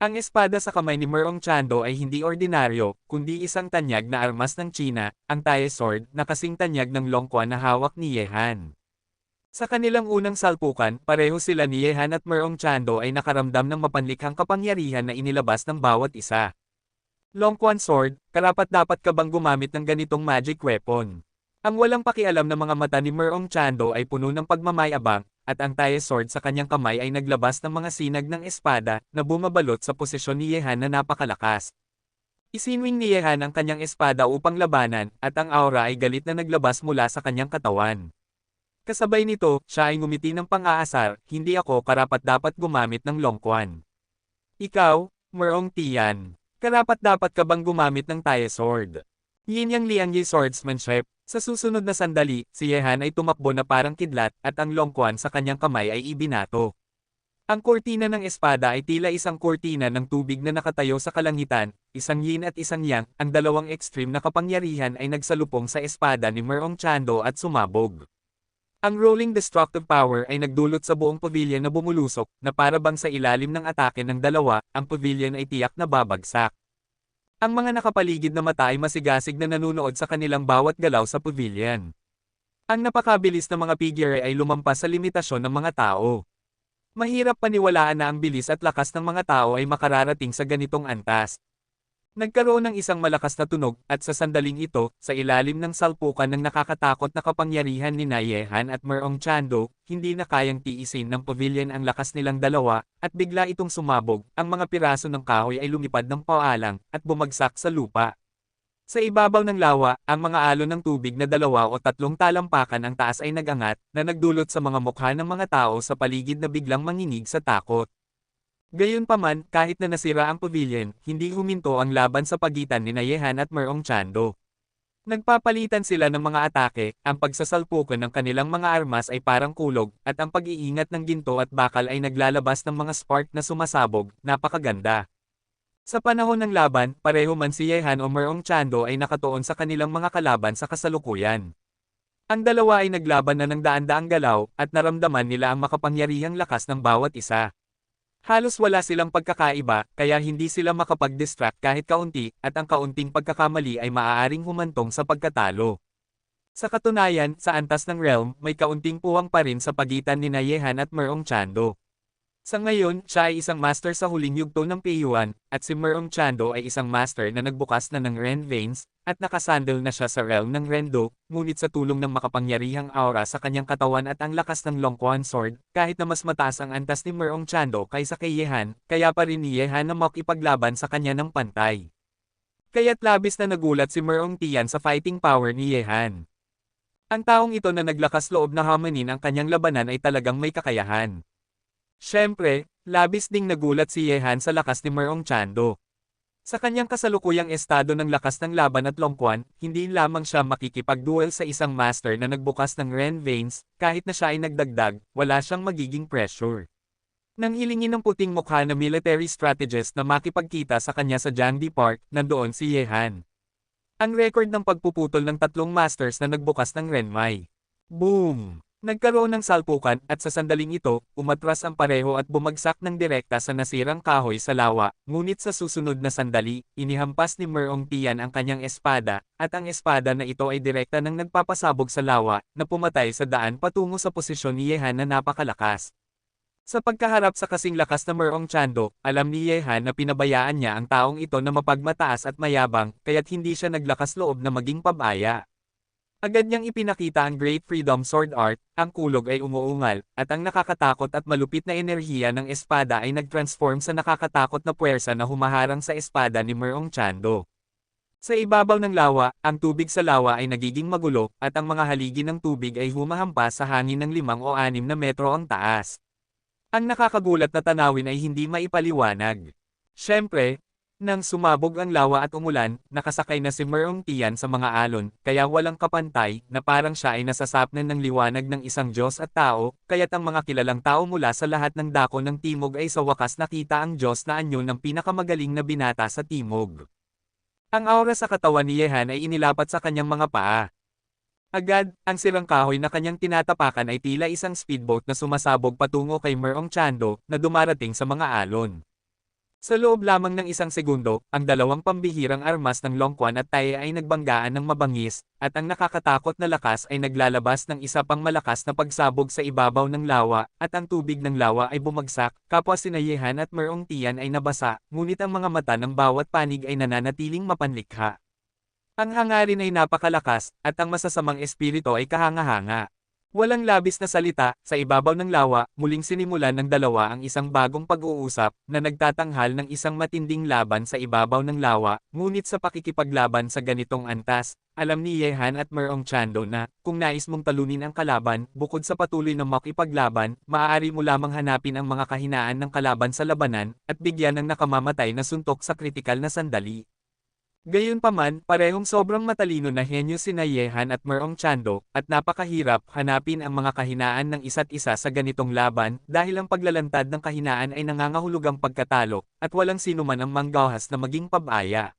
Ang espada sa kamay ni Merong Chando ay hindi ordinaryo, kundi isang tanyag na armas ng China, ang Tai Sword, na kasing tanyag ng Longquan na hawak ni Yehan. Sa kanilang unang salpukan, pareho sila ni Yehan at Merong Chando ay nakaramdam ng mapanlikhang kapangyarihan na inilabas ng bawat isa. Longquan Sword, karapat-dapat ka bang gumamit ng ganitong magic weapon? Ang walang pakialam na mga mata ni Merong Chando ay puno ng pagmamayabang, at ang Tai Sword sa kanyang kamay ay naglabas ng mga sinag ng espada, na bumabalot sa posisyon ni Yehan na napakalakas. Isinwing ni Yehan ang kanyang espada upang labanan, at ang aura ay galit na naglabas mula sa kanyang katawan. Kasabay nito, siya ay ngumiti ng pang-aasar, hindi ako karapat-dapat gumamit ng Longquan. Ikaw, Merong Tian. Karapat-dapat ka bang gumamit ng Tai Sword? Yin Yang Liangyi swordsmanship. Sa susunod na sandali, si Yehan ay tumakbo na parang kidlat, at ang Longquan sa kanyang kamay ay ibinato. Ang kurtina ng espada ay tila isang kurtina ng tubig na nakatayo sa kalangitan, isang yin at isang yang, ang dalawang extreme na kapangyarihan ay nagsalupong sa espada ni Merong Chando at sumabog. Ang rolling destructive power ay nagdulot sa buong pavilion na bumulusok, na para bang sa ilalim ng atake ng dalawa, ang pavilion ay tiyak na babagsak. Ang mga nakapaligid na mata ay masigasig na nanunood sa kanilang bawat galaw sa pavilion. Ang napakabilis na mga figure ay lumampas sa limitasyon ng mga tao. Mahirap paniwalaan na ang bilis at lakas ng mga tao ay makararating sa ganitong antas. Nagkaroon ng isang malakas na tunog, at sa sandaling ito, sa ilalim ng salpukan ng nakakatakot na kapangyarihan ni Yehan at Merong Chando, hindi na kayang tiisin ng pavilion ang lakas nilang dalawa, at bigla itong sumabog, ang mga piraso ng kahoy ay lumipad ng paalang, at bumagsak sa lupa. Sa ibabaw ng lawa, ang mga alon ng tubig na 2 o 3 talampakan ang taas ay nagangat, na nagdulot sa mga mukha ng mga tao sa paligid na biglang manginig sa takot. Gayunpaman, kahit na nasira ang pavilion, hindi huminto ang laban sa pagitan ni Yehan at Merong Chando. Nagpapalitan sila ng mga atake, ang pagsasalpukan ng kanilang mga armas ay parang kulog, at ang pag-iingat ng ginto at bakal ay naglalabas ng mga spark na sumasabog, napakaganda. Sa panahon ng laban, pareho man si Yehan o Merong Chando ay nakatuon sa kanilang mga kalaban sa kasalukuyan. Ang dalawa ay naglaban na ng daan-daang galaw, at naramdaman nila ang makapangyarihang lakas ng bawat isa. Halos wala silang pagkakaiba, kaya hindi sila makapag-distract kahit kaunti, at ang kaunting pagkakamali ay maaaring humantong sa pagkatalo. Sa katunayan, sa antas ng realm, may kaunting puwang pa rin sa pagitan ni Yehan at Merong Chando. Sa ngayon, siya ay isang master sa huling yugto ng Peiyuan, at si Merong Chando ay isang master na nagbukas na ng Ren Veins, at nakasandal na siya sa realm ng Rendo, ngunit sa tulong ng makapangyarihang aura sa kanyang katawan at ang lakas ng Longquan Sword, kahit na mas mataas ang antas ni Merong Chando kaysa kay Yehan, kaya pa rin ni Yehan na makipaglaban sa kanya ng pantay. Kaya't labis na nagulat si Merong Tian sa fighting power ni Yehan. Ang taong ito na naglakas loob na hamanin ang kanyang labanan ay talagang may kakayahan. Siyempre, labis ding nagulat si Yehan sa lakas ni Merong Chando. Sa kanyang kasalukuyang estado ng lakas ng laban at Longquan, hindi lamang siya makikipag-duel sa isang master na nagbukas ng Ren Veins, kahit na siya ay nagdagdag, wala siyang magiging pressure. Nang hilingin ng puting mukha na military strategist na makipagkita sa kanya sa Jiangdi Park, nandoon si Yehan. Ang record ng pagpuputol ng 3 masters na nagbukas ng Renmai. Boom! Nagkaroon ng salpukan, at sa sandaling ito, umatras ang pareho at bumagsak ng direkta sa nasirang kahoy sa lawa, ngunit sa susunod na sandali, inihampas ni Merong Tian ang kanyang espada, at ang espada na ito ay direkta nang nagpapasabog sa lawa, na pumatay sa daan patungo sa posisyon ni Yehan na napakalakas. Sa pagkaharap sa kasing lakas na Merong Chando, alam ni Yehan na pinabayaan niya ang taong ito na mapagmataas at mayabang, kaya't hindi siya naglakas loob na maging pabaya. Agad niyang ipinakita ang Great Freedom Sword Art, ang kulog ay umuungal, at ang nakakatakot at malupit na enerhiya ng espada ay nag-transform sa nakakatakot na puwersa na humaharang sa espada ni Merong Chando. Sa ibabaw ng lawa, ang tubig sa lawa ay nagiging magulo, at ang mga haligi ng tubig ay humahampas sa hangin ng 5 o 6 na metro ang taas. Ang nakakagulat na tanawin ay hindi maipaliwanag. Siyempre, nang sumabog ang lawa at umulan, nakasakay na si Merong Tian sa mga alon, kaya walang kapantay, na parang siya ay nasasapnan ng liwanag ng isang Diyos at tao, kaya't ang mga kilalang tao mula sa lahat ng dako ng Timog ay sa wakas nakita ang Diyos na anyo ng pinakamagaling na binata sa Timog. Ang aura sa katawan ni Yehan ay inilapat sa kanyang mga paa. Agad, ang sirang kahoy na kanyang tinatapakan ay tila isang speedboat na sumasabog patungo kay Merong Chando, na dumarating sa mga alon. Sa loob lamang ng isang segundo, ang dalawang pambihirang armas ng Longquan at Tai ay nagbanggaan ng mabangis, at ang nakakatakot na lakas ay naglalabas ng isa pang malakas na pagsabog sa ibabaw ng lawa, at ang tubig ng lawa ay bumagsak, kapwa sina Yehan at Merong Tian ay nabasa, ngunit ang mga mata ng bawat panig ay nananatiling mapanlikha. Ang hangarin ay napakalakas, at ang masasamang espiritu ay kahanga-hanga. Walang labis na salita, sa ibabaw ng lawa, muling sinimulan ng dalawa ang isang bagong pag-uusap, na nagtatanghal ng isang matinding laban sa ibabaw ng lawa, ngunit sa pakikipaglaban sa ganitong antas, alam ni Yehan at Merong Chando na, kung nais mong talunin ang kalaban, bukod sa patuloy na makipaglaban, maaari mo lamang hanapin ang mga kahinaan ng kalaban sa labanan, at bigyan ng nakamamatay na suntok sa kritikal na sandali. Gayunpaman, parehong sobrang matalino na henyo sina Yehan at Merong Chando, at napakahirap hanapin ang mga kahinaan ng isa't isa sa ganitong laban, dahil ang paglalantad ng kahinaan ay nangangahulugang pagkatalo, at walang sino man ang manggahas na maging pabaya.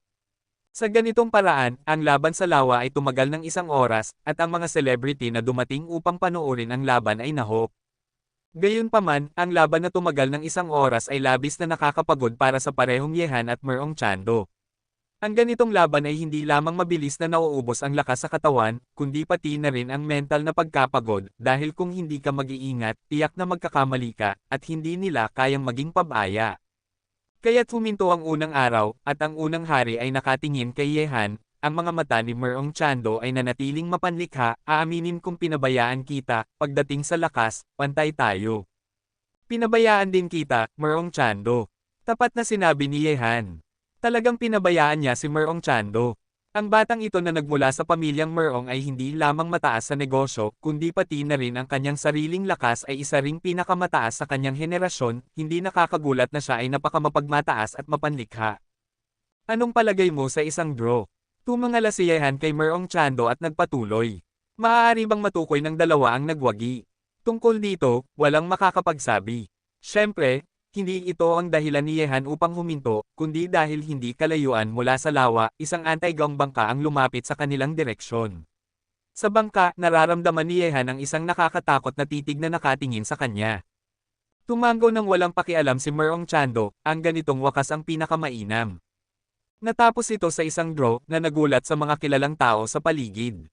Sa ganitong paraan, ang laban sa lawa ay tumagal ng 1 oras, at ang mga celebrity na dumating upang panoorin ang laban ay nahop. Gayunpaman, ang laban na tumagal ng 1 oras ay labis na nakakapagod para sa parehong Yehan at Merong Chando. Ang ganitong laban ay hindi lamang mabilis na nauubos ang lakas sa katawan, kundi pati na rin ang mental na pagkapagod, dahil kung hindi ka mag-iingat, tiyak na magkakamali ka, at hindi nila kayang maging pabaya. Kaya't huminto ang unang araw, at ang unang hari ay nakatingin kay Yehan, ang mga mata ni Merong Chando ay nanatiling mapanlikha, aaminin kung pinabayaan kita, pagdating sa lakas, pantay tayo. Pinabayaan din kita, Merong Chando. Tapat na sinabi ni Yehan. Talagang pinabayaan niya si Merong Chando. Ang batang ito na nagmula sa pamilyang Merong ay hindi lamang mataas sa negosyo, kundi pati na rin ang kanyang sariling lakas ay isa ring pinakamataas sa kanyang henerasyon, hindi nakakagulat na siya ay napakamapagmataas at mapanlikha. Anong palagay mo sa isang draw? Tumangala si Yehan kay Merong Chando at nagpatuloy. Maaari bang matukoy ng dalawa ang nagwagi? Tungkol dito, walang makakapagsabi. Siyempre, hindi ito ang dahilan ni Yehan upang huminto, kundi dahil hindi kalayuan mula sa lawa, isang anti-gang bangka ang lumapit sa kanilang direksyon. Sa bangka, nararamdaman ni Yehan ang isang nakakatakot na titig na nakatingin sa kanya. Tumango ng walang pakialam si Merong Chando, ang ganitong wakas ang pinakamainam. Natapos ito sa isang draw na nagulat sa mga kilalang tao sa paligid.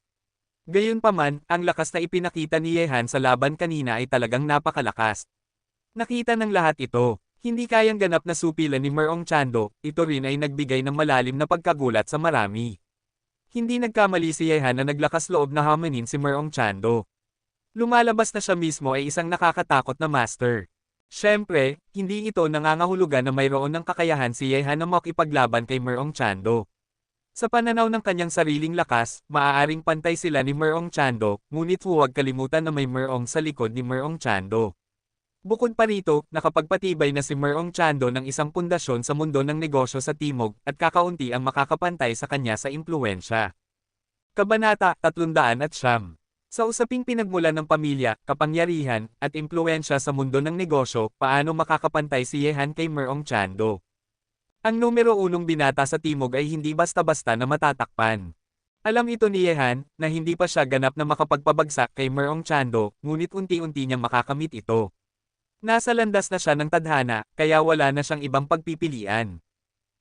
Gayunpaman, ang lakas na ipinakita ni Yehan sa laban kanina ay talagang napakalakas. Nakita ng lahat ito. Hindi kayang ganap na supilan ni Merong Chando, ito rin ay nagbigay ng malalim na pagkagulat sa marami. Hindi nagkamali si Yehan na naglakas loob na hamanin si Merong Chando. Lumalabas na siya mismo ay isang nakakatakot na master. Siyempre, hindi ito nangangahulugan na mayroon ng kakayahan si Yehan na makipaglaban kay Merong Chando. Sa pananaw ng kanyang sariling lakas, maaaring pantay sila ni Merong Chando, ngunit huwag kalimutan na may Merong sa likod ni Merong Chando. Bukod pa rito, nakapagpatibay na si Merong Chando ng isang pundasyon sa mundo ng negosyo sa Timog, at kakaunti ang makakapantay sa kanya sa impluwensya. Kabanata 309. Sa usaping pinagmulan ng pamilya, kapangyarihan, at impluwensya sa mundo ng negosyo, paano makakapantay si Yehan kay Merong Chando? Ang numero 1 binata sa Timog ay hindi basta-basta na matatakpan. Alam ito ni Yehan, na hindi pa siya ganap na makapagpabagsak kay Merong Chando, ngunit unti-unti niyang makakamit ito. Nasa landas na siya ng tadhana, kaya wala na siyang ibang pagpipilian.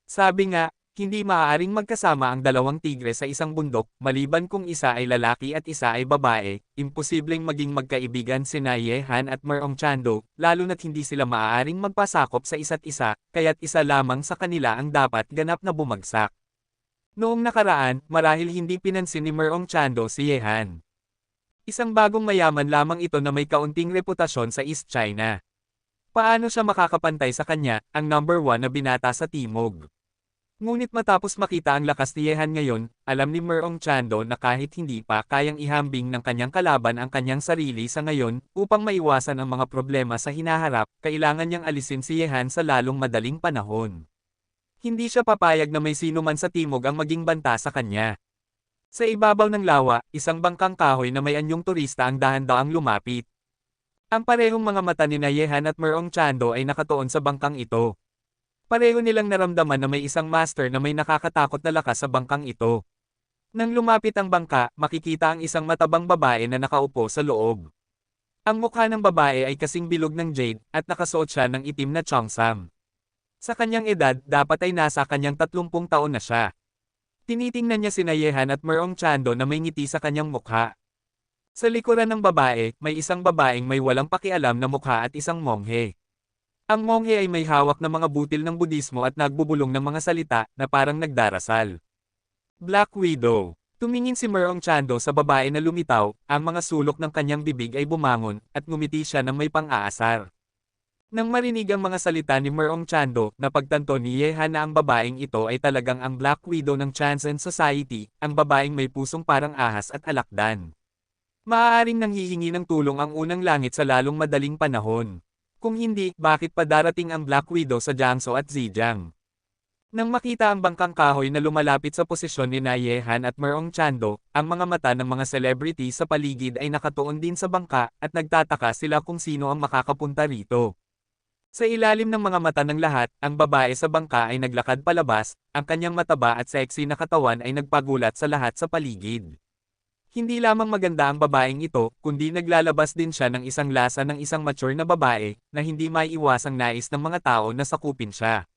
Sabi nga, hindi maaaring magkasama ang dalawang tigre sa isang bundok, maliban kung isa ay lalaki at isa ay babae, imposibleng maging magkaibigan sina Yehan at Merong Chando, lalo na't hindi sila maaaring magpasakop sa isa't isa, kaya't isa lamang sa kanila ang dapat ganap na bumagsak. Noong nakaraan, marahil hindi pinansin ni Merong Chando si Yehan. Isang bagong mayaman lamang ito na may kaunting reputasyon sa East China. Paano siya makakapantay sa kanya, ang number 1 na binata sa Timog? Ngunit matapos makita ang lakas ni Yehan ngayon, alam ni Merong Chando na kahit hindi pa kayang ihambing ng kanyang kalaban ang kanyang sarili sa ngayon, upang maiwasan ang mga problema sa hinaharap, kailangan niyang alisin si Yehan sa lalong madaling panahon. Hindi siya papayag na may sino man sa timog ang maging banta sa kanya. Sa ibabaw ng lawa, isang bangkang kahoy na may anyong turista ang dahan-daang lumapit. Ang parehong mga mata ni Yehan at Merong Chando ay nakatuon sa bangkang ito. Pareho nilang naramdaman na may isang master na may nakakatakot na lakas sa bangkang ito. Nang lumapit ang bangka, makikita ang isang matabang babae na nakaupo sa loob. Ang mukha ng babae ay kasing bilog ng jade, at nakasuot siya ng itim na cheongsam. Sa kanyang edad, dapat ay nasa kanyang 30 taon na siya. Tinitingnan niya sina Yehan at Merong Chando na may ngiti sa kanyang mukha. Sa likuran ng babae, may isang babaeng may walang pakialam na mukha at isang monghe. Ang monghe ay may hawak na mga butil ng Budismo at nagbubulong ng mga salita na parang nagdarasal. Black Widow. Tumingin si Merong Chando sa babae na lumitaw, ang mga sulok ng kanyang bibig ay bumangon, at ngumiti siya ng may pang-aasar. Nang marinig ang mga salita ni Merong Chando, napagtanto ni Yehan na ang babaeng ito ay talagang ang Black Widow ng Chansen Society, ang babaeng may pusong parang ahas at alakdan. Maaaring nanghihingi ng tulong ang unang langit sa lalong madaling panahon. Kung hindi, bakit pa darating ang Black Widow sa Jiangsu at Zhejiang? Nang makita ang bangkang kahoy na lumalapit sa posisyon ni Yehan at Merong Chando, ang mga mata ng mga celebrity sa paligid ay nakatuon din sa bangka, at nagtataka sila kung sino ang makakapunta rito. Sa ilalim ng mga mata ng lahat, ang babae sa bangka ay naglakad palabas, ang kanyang mataba at sexy na katawan ay nagpagulat sa lahat sa paligid. Hindi lamang maganda ang babaeng ito, kundi naglalabas din siya ng isang lasa ng isang mature na babae, na hindi maiiwasang nais ng mga tao na sakupin siya.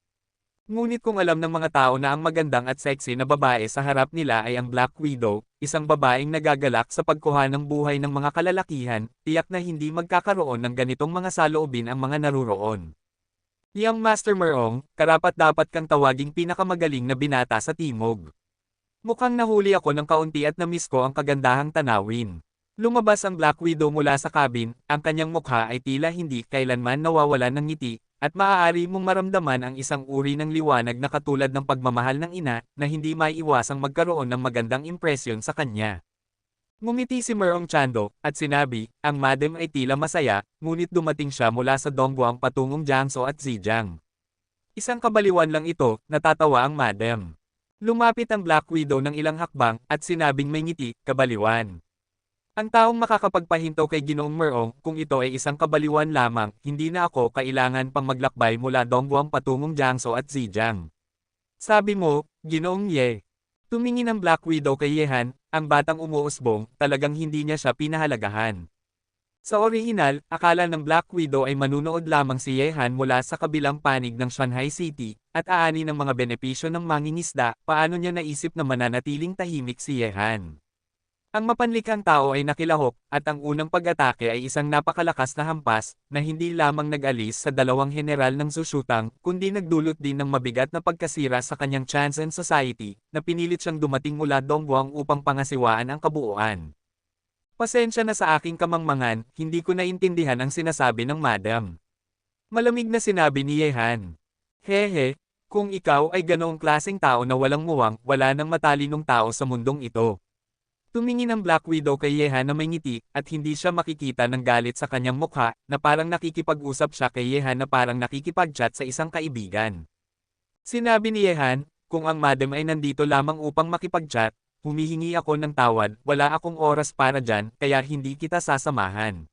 Ngunit kung alam ng mga tao na ang magandang at sexy na babae sa harap nila ay ang Black Widow, isang babaeng nagagalak sa pagkuha ng buhay ng mga kalalakihan, tiyak na hindi magkakaroon ng ganitong mga saloobin ang mga naruroon. Young Master Merong, karapat-dapat kang tawaging pinakamagaling na binata sa timog. Mukhang nahuli ako ng kaunti at na-miss ko ang kagandahang tanawin. Lumabas ang Black Widow mula sa cabin, ang kanyang mukha ay tila hindi kailanman nawawalan ng ngiti, at maaari mong maramdaman ang isang uri ng liwanag na katulad ng pagmamahal ng ina, na hindi maiiwasang magkaroon ng magandang impresyon sa kanya. Ngumiti si Merong Chando, at sinabi, ang madam ay tila masaya, ngunit dumating siya mula sa Dongguan patungong Jiangsu at Zhejiang. Isang kabaliwan lang ito, natatawa ang madam. Lumapit ang Black Widow ng ilang hakbang, at sinabing may ngiti, kabaliwan. Ang taong makakapagpahinto kay Ginoong Merong, kung ito ay isang kabaliwan lamang, hindi na ako kailangan pang maglakbay mula Dongguan patungong Jiangsu at Zhejiang. Sabi mo, Ginoong Ye. Tumingin ang Black Widow kay Yehan, ang batang umuusbong, talagang hindi niya siya pinahalagahan. Sa orihinal, akala ng Black Widow ay manunood lamang si Yehan mula sa kabilang panig ng Shanghai City, at aani ng mga benepisyo ng mangingisda, paano niya naisip na mananatiling tahimik si Yehan. Ang mapanlikang tao ay nakilahok, at ang unang pag-atake ay isang napakalakas na hampas, na hindi lamang nag-alis sa dalawang general ng Sushutang, kundi nagdulot din ng mabigat na pagkasira sa kanyang Chansen Society, na pinilit siyang dumating mula Dongguan upang pangasiwaan ang kabuuan. Pasensya na sa aking kamangmangan, hindi ko naintindihan ang sinasabi ng madam. Malamig na sinabi ni Yehan. Hehe, kung ikaw ay ganoong klaseng tao na walang muwang, wala nang matalinong tao sa mundong ito. Tumingin ang Black Widow kay Yehan na may ngiti, at hindi siya makikita ng galit sa kanyang mukha, na parang nakikipag-usap siya kay Yehan na parang nakikipag-chat sa isang kaibigan. Sinabi ni Yehan, kung ang madam ay nandito lamang upang makipag-chat, humihingi ako ng tawad, wala akong oras para dyan, kaya hindi kita sasamahan.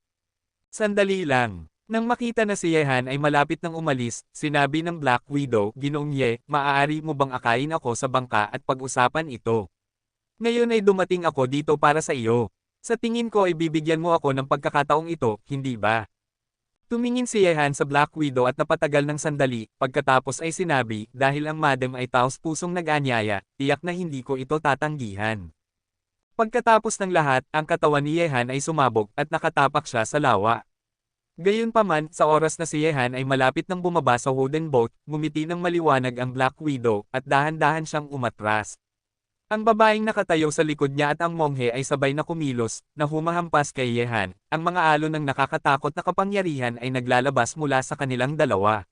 Sandali lang. Nang makita na si Yehan ay malapit nang umalis, sinabi ng Black Widow, Ginoong Ye, maaari mo bang akayin ako sa bangka at pag-usapan ito? Ngayon ay dumating ako dito para sa iyo. Sa tingin ko ay bibigyan mo ako ng pagkakataong ito, hindi ba? Tumingin si Yehan sa Black Widow at napatagal ng sandali, pagkatapos ay sinabi, dahil ang madam ay taos-pusong nag-anyaya, tiyak na hindi ko ito tatanggihan. Pagkatapos ng lahat, ang katawan ni Yehan ay sumabog, at nakatapak siya sa lawa. Gayunpaman, sa oras na si Yehan ay malapit nang bumaba sa wooden boat, ngumiti ng maliwanag ang Black Widow, at dahan-dahan siyang umatras. Ang babaeng nakatayo sa likod niya at ang monghe ay sabay na kumilos, na humahampas kay Yehan. Ang mga alon ng nakakatakot na kapangyarihan ay naglalabas mula sa kanilang dalawa.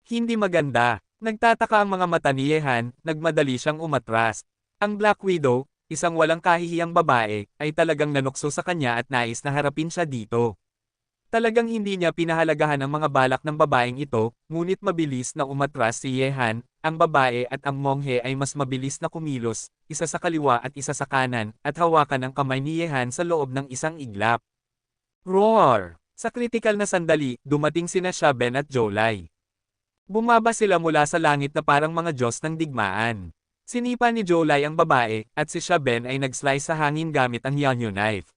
Hindi maganda. Nagtataka ang mga mata ni Yehan, nagmadali siyang umatras. Ang Black Widow, isang walang kahihiyang babae, ay talagang nanukso sa kanya at nais na harapin siya dito. Talagang hindi niya pinahalagahan ang mga balak ng babaeng ito, ngunit mabilis na umatras si Yehan, ang babae at ang monghe ay mas mabilis na kumilos, isa sa kaliwa at isa sa kanan, at hawakan ang kamay ni Yehan sa loob ng isang iglap. Roar! Sa kritikal na sandali, dumating sina Shaben at Jolai. Bumaba sila mula sa langit na parang mga Diyos ng digmaan. Sinipa ni Jolai ang babae, at si Shaben ay nag-slice sa hangin gamit ang Yanyo knife.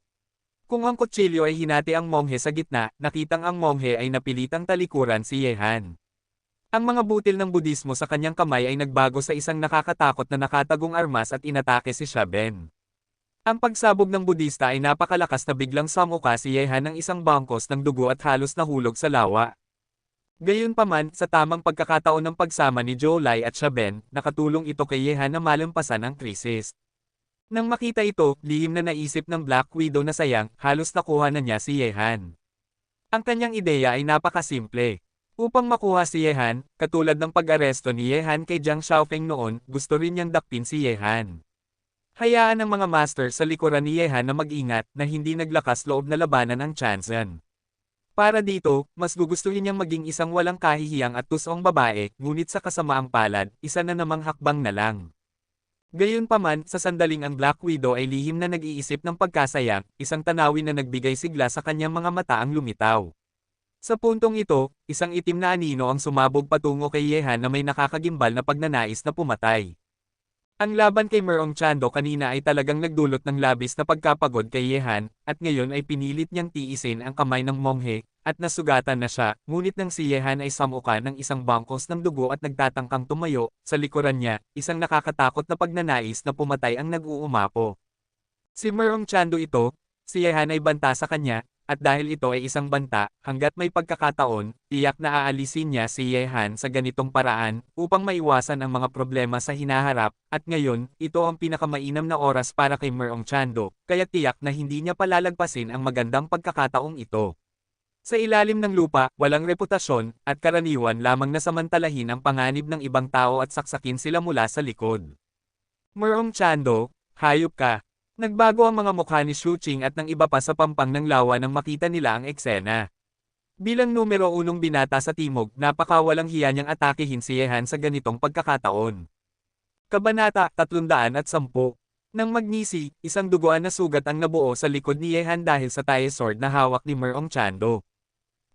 Kung ang kutsilyo ay hinati ang monghe sa gitna, nakitang ang monghe ay napilitang talikuran si Yehan. Ang mga butil ng budismo sa kanyang kamay ay nagbago sa isang nakakatakot na nakatagong armas at inatake si Shaben. Ang pagsabog ng budista ay napakalakas na biglang samuka si Yehan ng isang bangkos ng dugo at halos nahulog sa lawa. Gayunpaman, sa tamang pagkakataon ng pagsama ni Jolai at Shaben, nakatulong ito kay Yehan na malampasan ang krisis. Nang makita ito, lihim na naisip ng Black Widow na sayang, halos nakuha na niya si Yehan. Ang kanyang ideya ay napakasimple. Upang makuha si Yehan, katulad ng pag-aresto ni Yehan kay Jiang Xiaofeng noon, gusto rin niyang dakpin si Yehan. Hayaan ng mga master sa likuran ni Yehan na mag-ingat na hindi naglakas loob na labanan ang Chanzen. Para dito, mas gugustuhin niyang maging isang walang kahihiyang at tusong babae, ngunit sa kasamaang palad, isa na namang hakbang na lang. Gayunpaman, sa sandaling ang Black Widow ay lihim na nag-iisip ng pagkasaya, isang tanawin na nagbigay sigla sa kanyang mga mata ang lumitaw. Sa puntong ito, isang itim na anino ang sumabog patungo kay Yehan na may nakakagimbal na pagnanais na pumatay. Ang laban kay Merong Chando kanina ay talagang nagdulot ng labis na pagkapagod kay Yehan, at ngayon ay pinilit niyang tiisin ang kamay ng monghe, at nasugatan na siya, ngunit nang si Yehan ay samuka ng isang bangkos ng dugo at nagtatangkang tumayo, sa likuran niya, isang nakakatakot na pagnanais na pumatay ang nag-uumapo. Si Merong Chando ito, si Yehan ay banta sa kanya, at dahil ito ay isang banta, hanggat may pagkakataon, tiyak na aalisin niya si Yehan sa ganitong paraan, upang maiwasan ang mga problema sa hinaharap, at ngayon, ito ang pinakamainam na oras para kay Merong Chando, kaya tiyak na hindi niya palalagpasin ang magandang pagkakataong ito. Sa ilalim ng lupa, walang reputasyon, at karaniwan lamang na samantalahin ang panganib ng ibang tao at saksakin sila mula sa likod. Merong Chando, hayop ka. Nagbago ang mga mukha ni Xu Qing at ng iba pa sa pampang ng lawa nang makita nila ang eksena. Bilang numero 1 binata sa timog, napakawalang hiya niyang atakehin si Yehan sa ganitong pagkakataon. Kabanata 310. Nang magnisi, isang duguan na sugat ang nabuo sa likod ni Yehan dahil sa tie sword na hawak ni Merong Chando.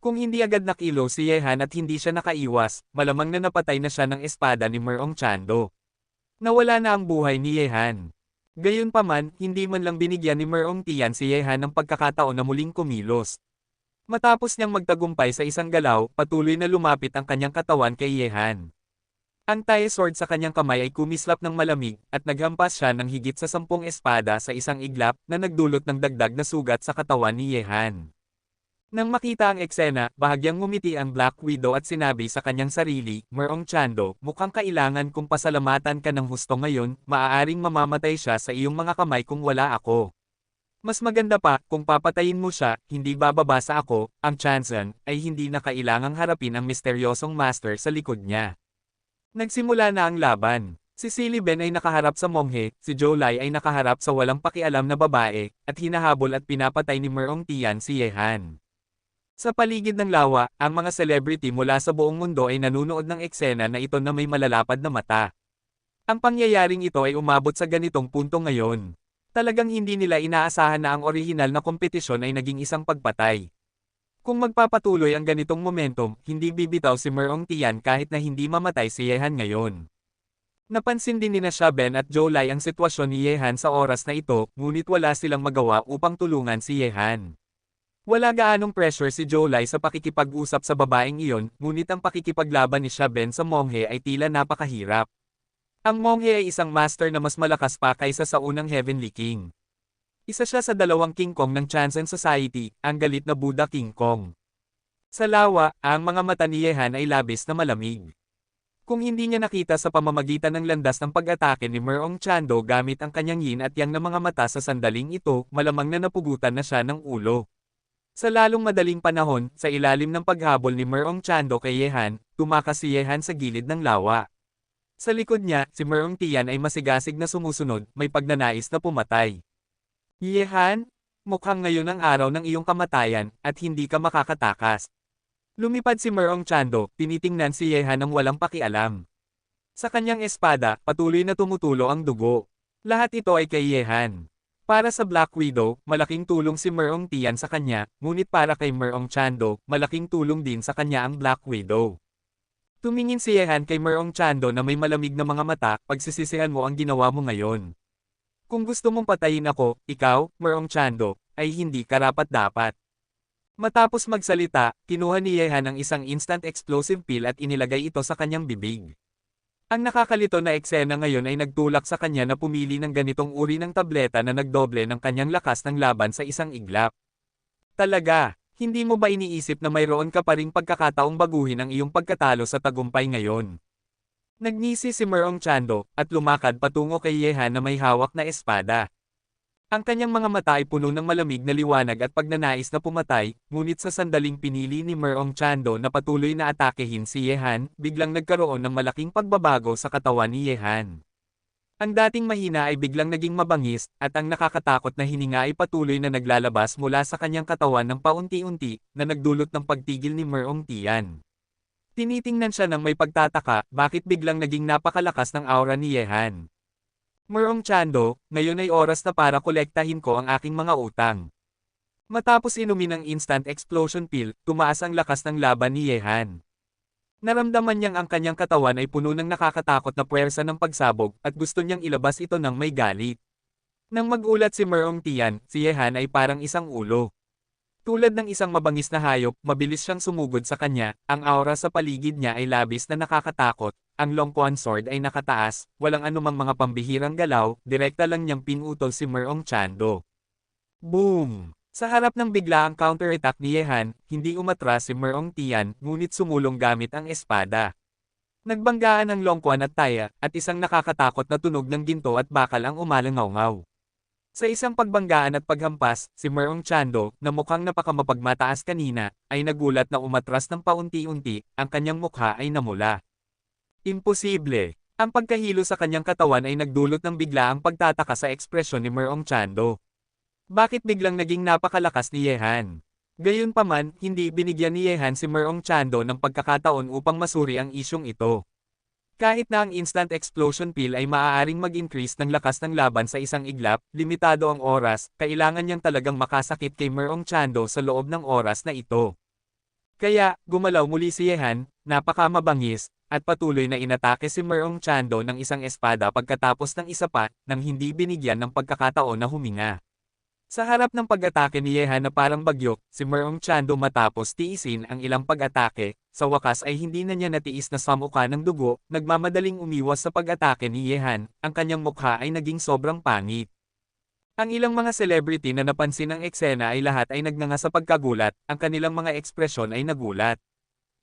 Kung hindi agad nakilo si Yehan at hindi siya nakaiwas, malamang na napatay na siya ng espada ni Merong Chando. Nawala na ang buhay ni Yehan. Gayunpaman, hindi man lang binigyan ni Merong Tian si Yehan ng pagkakataon na muling kumilos. Matapos niyang magtagumpay sa isang galaw, patuloy na lumapit ang kanyang katawan kay Yehan. Ang tie sword sa kanyang kamay ay kumislap ng malamig, at naghampas siya ng higit sa 10 espada sa isang iglap na nagdulot ng dagdag na sugat sa katawan ni Yehan. Nang makita ang eksena, bahagyang ngumiti ang Black Widow at sinabi sa kanyang sarili, Merong Chando, mukhang kailangan kong pasalamatan ka ng husto ngayon, maaaring mamamatay siya sa iyong mga kamay kung wala ako. Mas maganda pa, kung papatayin mo siya, hindi bababa sa ako, ang Chanzen, ay hindi na kailangang harapin ang misteryosong master sa likod niya. Nagsimula na ang laban. Si Siliben ay nakaharap sa monghe, si Jolai ay nakaharap sa walang pakialam na babae, at hinahabol at pinapatay ni Merong Tian si Yehan. Sa paligid ng lawa, ang mga celebrity mula sa buong mundo ay nanunood ng eksena na ito na may malalapad na mata. Ang pangyayaring ito ay umabot sa ganitong punto ngayon. Talagang hindi nila inaasahan na ang orihinal na kompetisyon ay naging isang pagpatay. Kung magpapatuloy ang ganitong momentum, hindi bibitaw si Merong Tian kahit na hindi mamatay si Yehan ngayon. Napansin din nina Shaben at Jolai ang sitwasyon ni Yehan sa oras na ito, ngunit wala silang magawa upang tulungan si Yehan. Wala gaanong pressure si Jolai sa pakikipag-usap sa babaeng iyon, ngunit ang pakikipaglaban ni Shaben sa monghe ay tila napakahirap. Ang monghe ay isang master na mas malakas pa kaysa sa unang Heavenly King. Isa siya sa dalawang King Kong ng Chanzen Society, ang galit na Buddha King Kong. Sa lawa, ang mga mata ni Yehan ay labis na malamig. Kung hindi niya nakita sa pamamagitan ng landas ng pag-atake ni Merong Chando gamit ang kanyang yin at yang na mga mata sa sandaling ito, malamang na napugutan na siya ng ulo. Sa lalong madaling panahon, sa ilalim ng paghabol ni Merong Chando kay Yehan, tumakas si Yehan sa gilid ng lawa. Sa likod niya, si Merong Tian ay masigasig na sumusunod, may pagnanais na pumatay. Yehan, mukhang ngayon ang araw ng iyong kamatayan, at hindi ka makakatakas. Lumipad si Merong Chando, tinitingnan si Yehan ng walang pakialam. Sa kanyang espada, patuloy na tumutulo ang dugo. Lahat ito ay kay Yehan. Para sa Black Widow, malaking tulong si Merong Tian sa kanya, ngunit para kay Merong Chando, malaking tulong din sa kanya ang Black Widow. Tumingin si Yehan kay Merong Chando na may malamig na mga mata, pagsisisihan mo ang ginawa mo ngayon. Kung gusto mong patayin ako, ikaw, Merong Chando, ay hindi karapat-dapat. Matapos magsalita, kinuha ni Yehan ang isang instant explosive pill at inilagay ito sa kanyang bibig. Ang nakakalito na eksena ngayon ay nagtulak sa kanya na pumili ng ganitong uri ng tableta na nagdoble ng kanyang lakas ng laban sa isang iglap. Talaga, hindi mo ba iniisip na mayroon ka pa ring pagkakataong baguhin ang iyong pagkatalo sa tagumpay ngayon? Nagngisi si Merong Chando, at lumakad patungo kay Yehan na may hawak na espada. Ang kanyang mga mata ay puno ng malamig na liwanag at pagnanais na pumatay, ngunit sa sandaling pinili ni Merong Chando na patuloy na atakehin si Yehan, biglang nagkaroon ng malaking pagbabago sa katawan ni Yehan. Ang dating mahina ay biglang naging mabangis, at ang nakakatakot na hininga ay patuloy na naglalabas mula sa kanyang katawan ng paunti-unti, na nagdulot ng pagtigil ni Merong Tian. Tinitingnan siya ng may pagtataka, bakit biglang naging napakalakas ng aura ni Yehan. Merong Chando, ngayon ay oras na para kolektahin ko ang aking mga utang. Matapos inumin ang instant explosion pill, tumaas ang lakas ng laban ni Yehan. Naramdaman niyang ang kanyang katawan ay puno ng nakakatakot na puwersa ng pagsabog, at gusto niyang ilabas ito ng may galit. Nang magulat si Merong Tian, si Yehan ay parang isang ulo. Tulad ng isang mabangis na hayop, mabilis siyang sumugod sa kanya, ang aura sa paligid niya ay labis na nakakatakot, ang Longquan sword ay nakataas, walang anumang mga pambihirang galaw, direkta lang niyang pinutol si Merong Chando. Boom! Sa harap ng biglaang counterattack ni Yehan, hindi umatras si Merong Tian, ngunit sumulong gamit ang espada. Nagbanggaan ang Longquan at Taya, at isang nakakatakot na tunog ng ginto at bakal ang umalangaw-ngaw. Sa isang pagbanggaan at paghampas, si Merong Chando, na mukhang napakamapagmataas kanina, ay nagulat na umatras ng paunti-unti, ang kanyang mukha ay namula. Imposible! Ang pagkahilo sa kanyang katawan ay nagdulot ng biglaang pagtataka sa ekspresyon ni Merong Chando. Bakit biglang naging napakalakas ni Yehan? Gayunpaman, hindi binigyan ni Yehan si Merong Chando ng pagkakataon upang masuri ang isyong ito. Kahit na ang instant explosion pill ay maaaring mag-increase ng lakas ng laban sa isang iglap, limitado ang oras, kailangan niyang talagang makasakit kay Merong Chando sa loob ng oras na ito. Kaya, gumalaw muli si Yehan, napakamabangis, at patuloy na inatake si Merong Chando ng isang espada pagkatapos ng isa pa, nang hindi binigyan ng pagkakataon na huminga. Sa harap ng pag-atake ni Yehan na parang bagyo, si Merong Chando matapos tiisin ang ilang pag-atake, sa wakas ay hindi na niya natiis na samuka ng dugo, nagmamadaling umiwas sa pag-atake ni Yehan, ang kanyang mukha ay naging sobrang pangit. Ang ilang mga celebrity na napansin ang eksena ay lahat ay nagnanga sa pagkagulat, ang kanilang mga ekspresyon ay nagulat.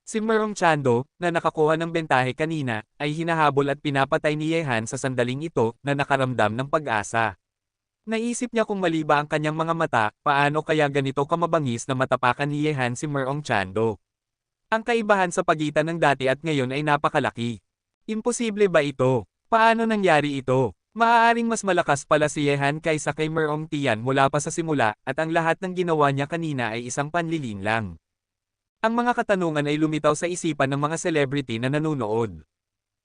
Si Merong Chando, na nakakuha ng bentahe kanina, ay hinahabol at pinapatay ni Yehan sa sandaling ito, na nakaramdam ng pag-asa. Naisip niya kung mali ba ang kanyang mga mata, paano kaya ganito kamabangis na matapakan ni Yehan si Merong Chando. Ang kaibahan sa pagitan ng dati at ngayon ay napakalaki. Imposible ba ito? Paano nangyari ito? Maaaring mas malakas pala si Yehan kaysa kay Merong Tian mula pa sa simula, at ang lahat ng ginawa niya kanina ay isang panlilin lang. Ang mga katanungan ay lumitaw sa isipan ng mga celebrity na nanonood.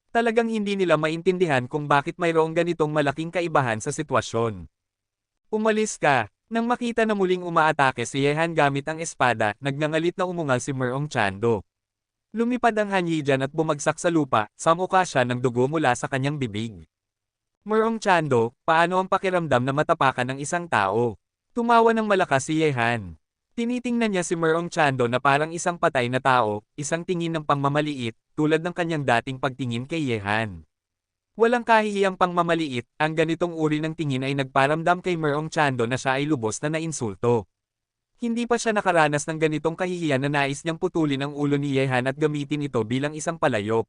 Talagang hindi nila maintindihan kung bakit mayroong ganitong malaking kaibahan sa sitwasyon. Umalis ka. Nang makita na muling umaatake si Yehan gamit ang espada, nagngangalit na umungal si Merong Chando. Lumipad ang Hanyijan at bumagsak sa lupa, samuka siya ng dugo mula sa kanyang bibig. Merong Chando, paano ang pakiramdam na matapakan ng isang tao? Tumawa ng malakas si Yehan. Tinitingnan niya si Merong Chando na parang isang patay na tao, isang tingin ng pangmamaliit, tulad ng kanyang dating pagtingin kay Yehan. Walang kahihiyang pangmamaliit, ang ganitong uri ng tingin ay nagparamdam kay Merong Chando na siya ay lubos na nainsulto. Hindi pa siya nakaranas ng ganitong kahihiyan na nais niyang putulin ang ulo ni Yehan at gamitin ito bilang isang palayok.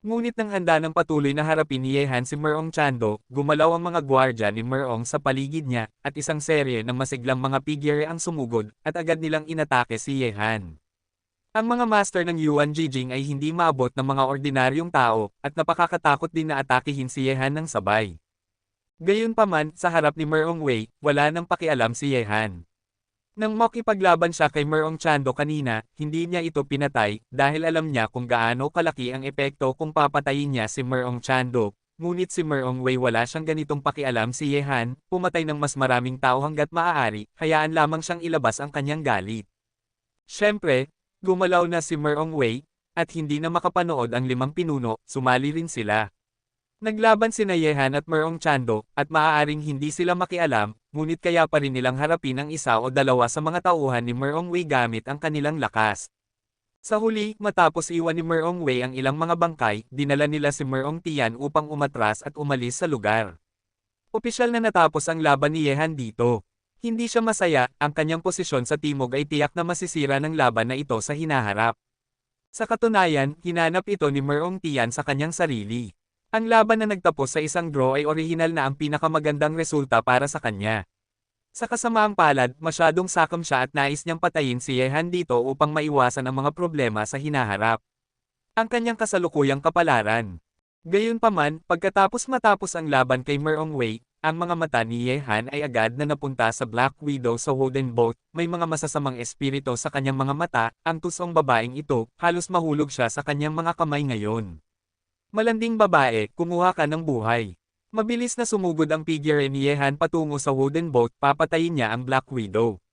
Ngunit nang handa ng patuloy na harapin ni Yehan si Merong Chando, gumalaw ang mga gwardya ni Merong sa paligid niya, at isang serye ng masiglang mga figure ang sumugod, at agad nilang inatake si Yehan. Ang mga master ng Yuan Jijing ay hindi maabot ng mga ordinaryong tao, at napakakatakot din na atakihin si Yehan ng sabay. Gayunpaman, sa harap ni Merong Wei, wala nang pakialam si Yehan. Nang makipaglaban siya kay Merong Chando kanina, hindi niya ito pinatay, dahil alam niya kung gaano kalaki ang epekto kung papatayin niya si Merong Chando. Ngunit si Merong Wei wala siyang ganitong pakialam si Yehan, pumatay ng mas maraming tao hanggat maaari, hayaan lamang siyang ilabas ang kanyang galit. Siyempre, gumalaw na si Merong Wei, at hindi na makapanood ang 5 pinuno, sumali rin sila. Naglaban sina Yehan at Merong Chando, at maaaring hindi sila makialam, ngunit kaya pa rin nilang harapin ang isa o dalawa sa mga tauhan ni Merong Wei gamit ang kanilang lakas. Sa huli, matapos iwan ni Merong Wei ang ilang mga bangkay, dinala nila si Merong Tian upang umatras at umalis sa lugar. Opisyal na natapos ang laban ni Yehan dito. Hindi siya masaya, ang kanyang posisyon sa timog ay tiyak na masisira ng laban na ito sa hinaharap. Sa katunayan, hinanap ito ni Merong Tian sa kanyang sarili. Ang laban na nagtapos sa isang draw ay orihinal na ang pinakamagandang resulta para sa kanya. Sa kasamaang palad, masyadong sakam siya at nais niyang patayin si Yehan dito upang maiwasan ang mga problema sa hinaharap. Ang kanyang kasalukuyang kapalaran. Gayunpaman, matapos ang laban kay Merong Wei, ang mga mata ni Yehan ay agad na napunta sa Black Widow sa Wooden Boat, may mga masasamang espiritu sa kanyang mga mata, ang tusong babaeng ito, halos mahulog siya sa kanyang mga kamay ngayon. Malanding babae, kumuha ka ng buhay. Mabilis na sumugod ang figure ni Yehan patungo sa Wooden Boat, papatayin niya ang Black Widow.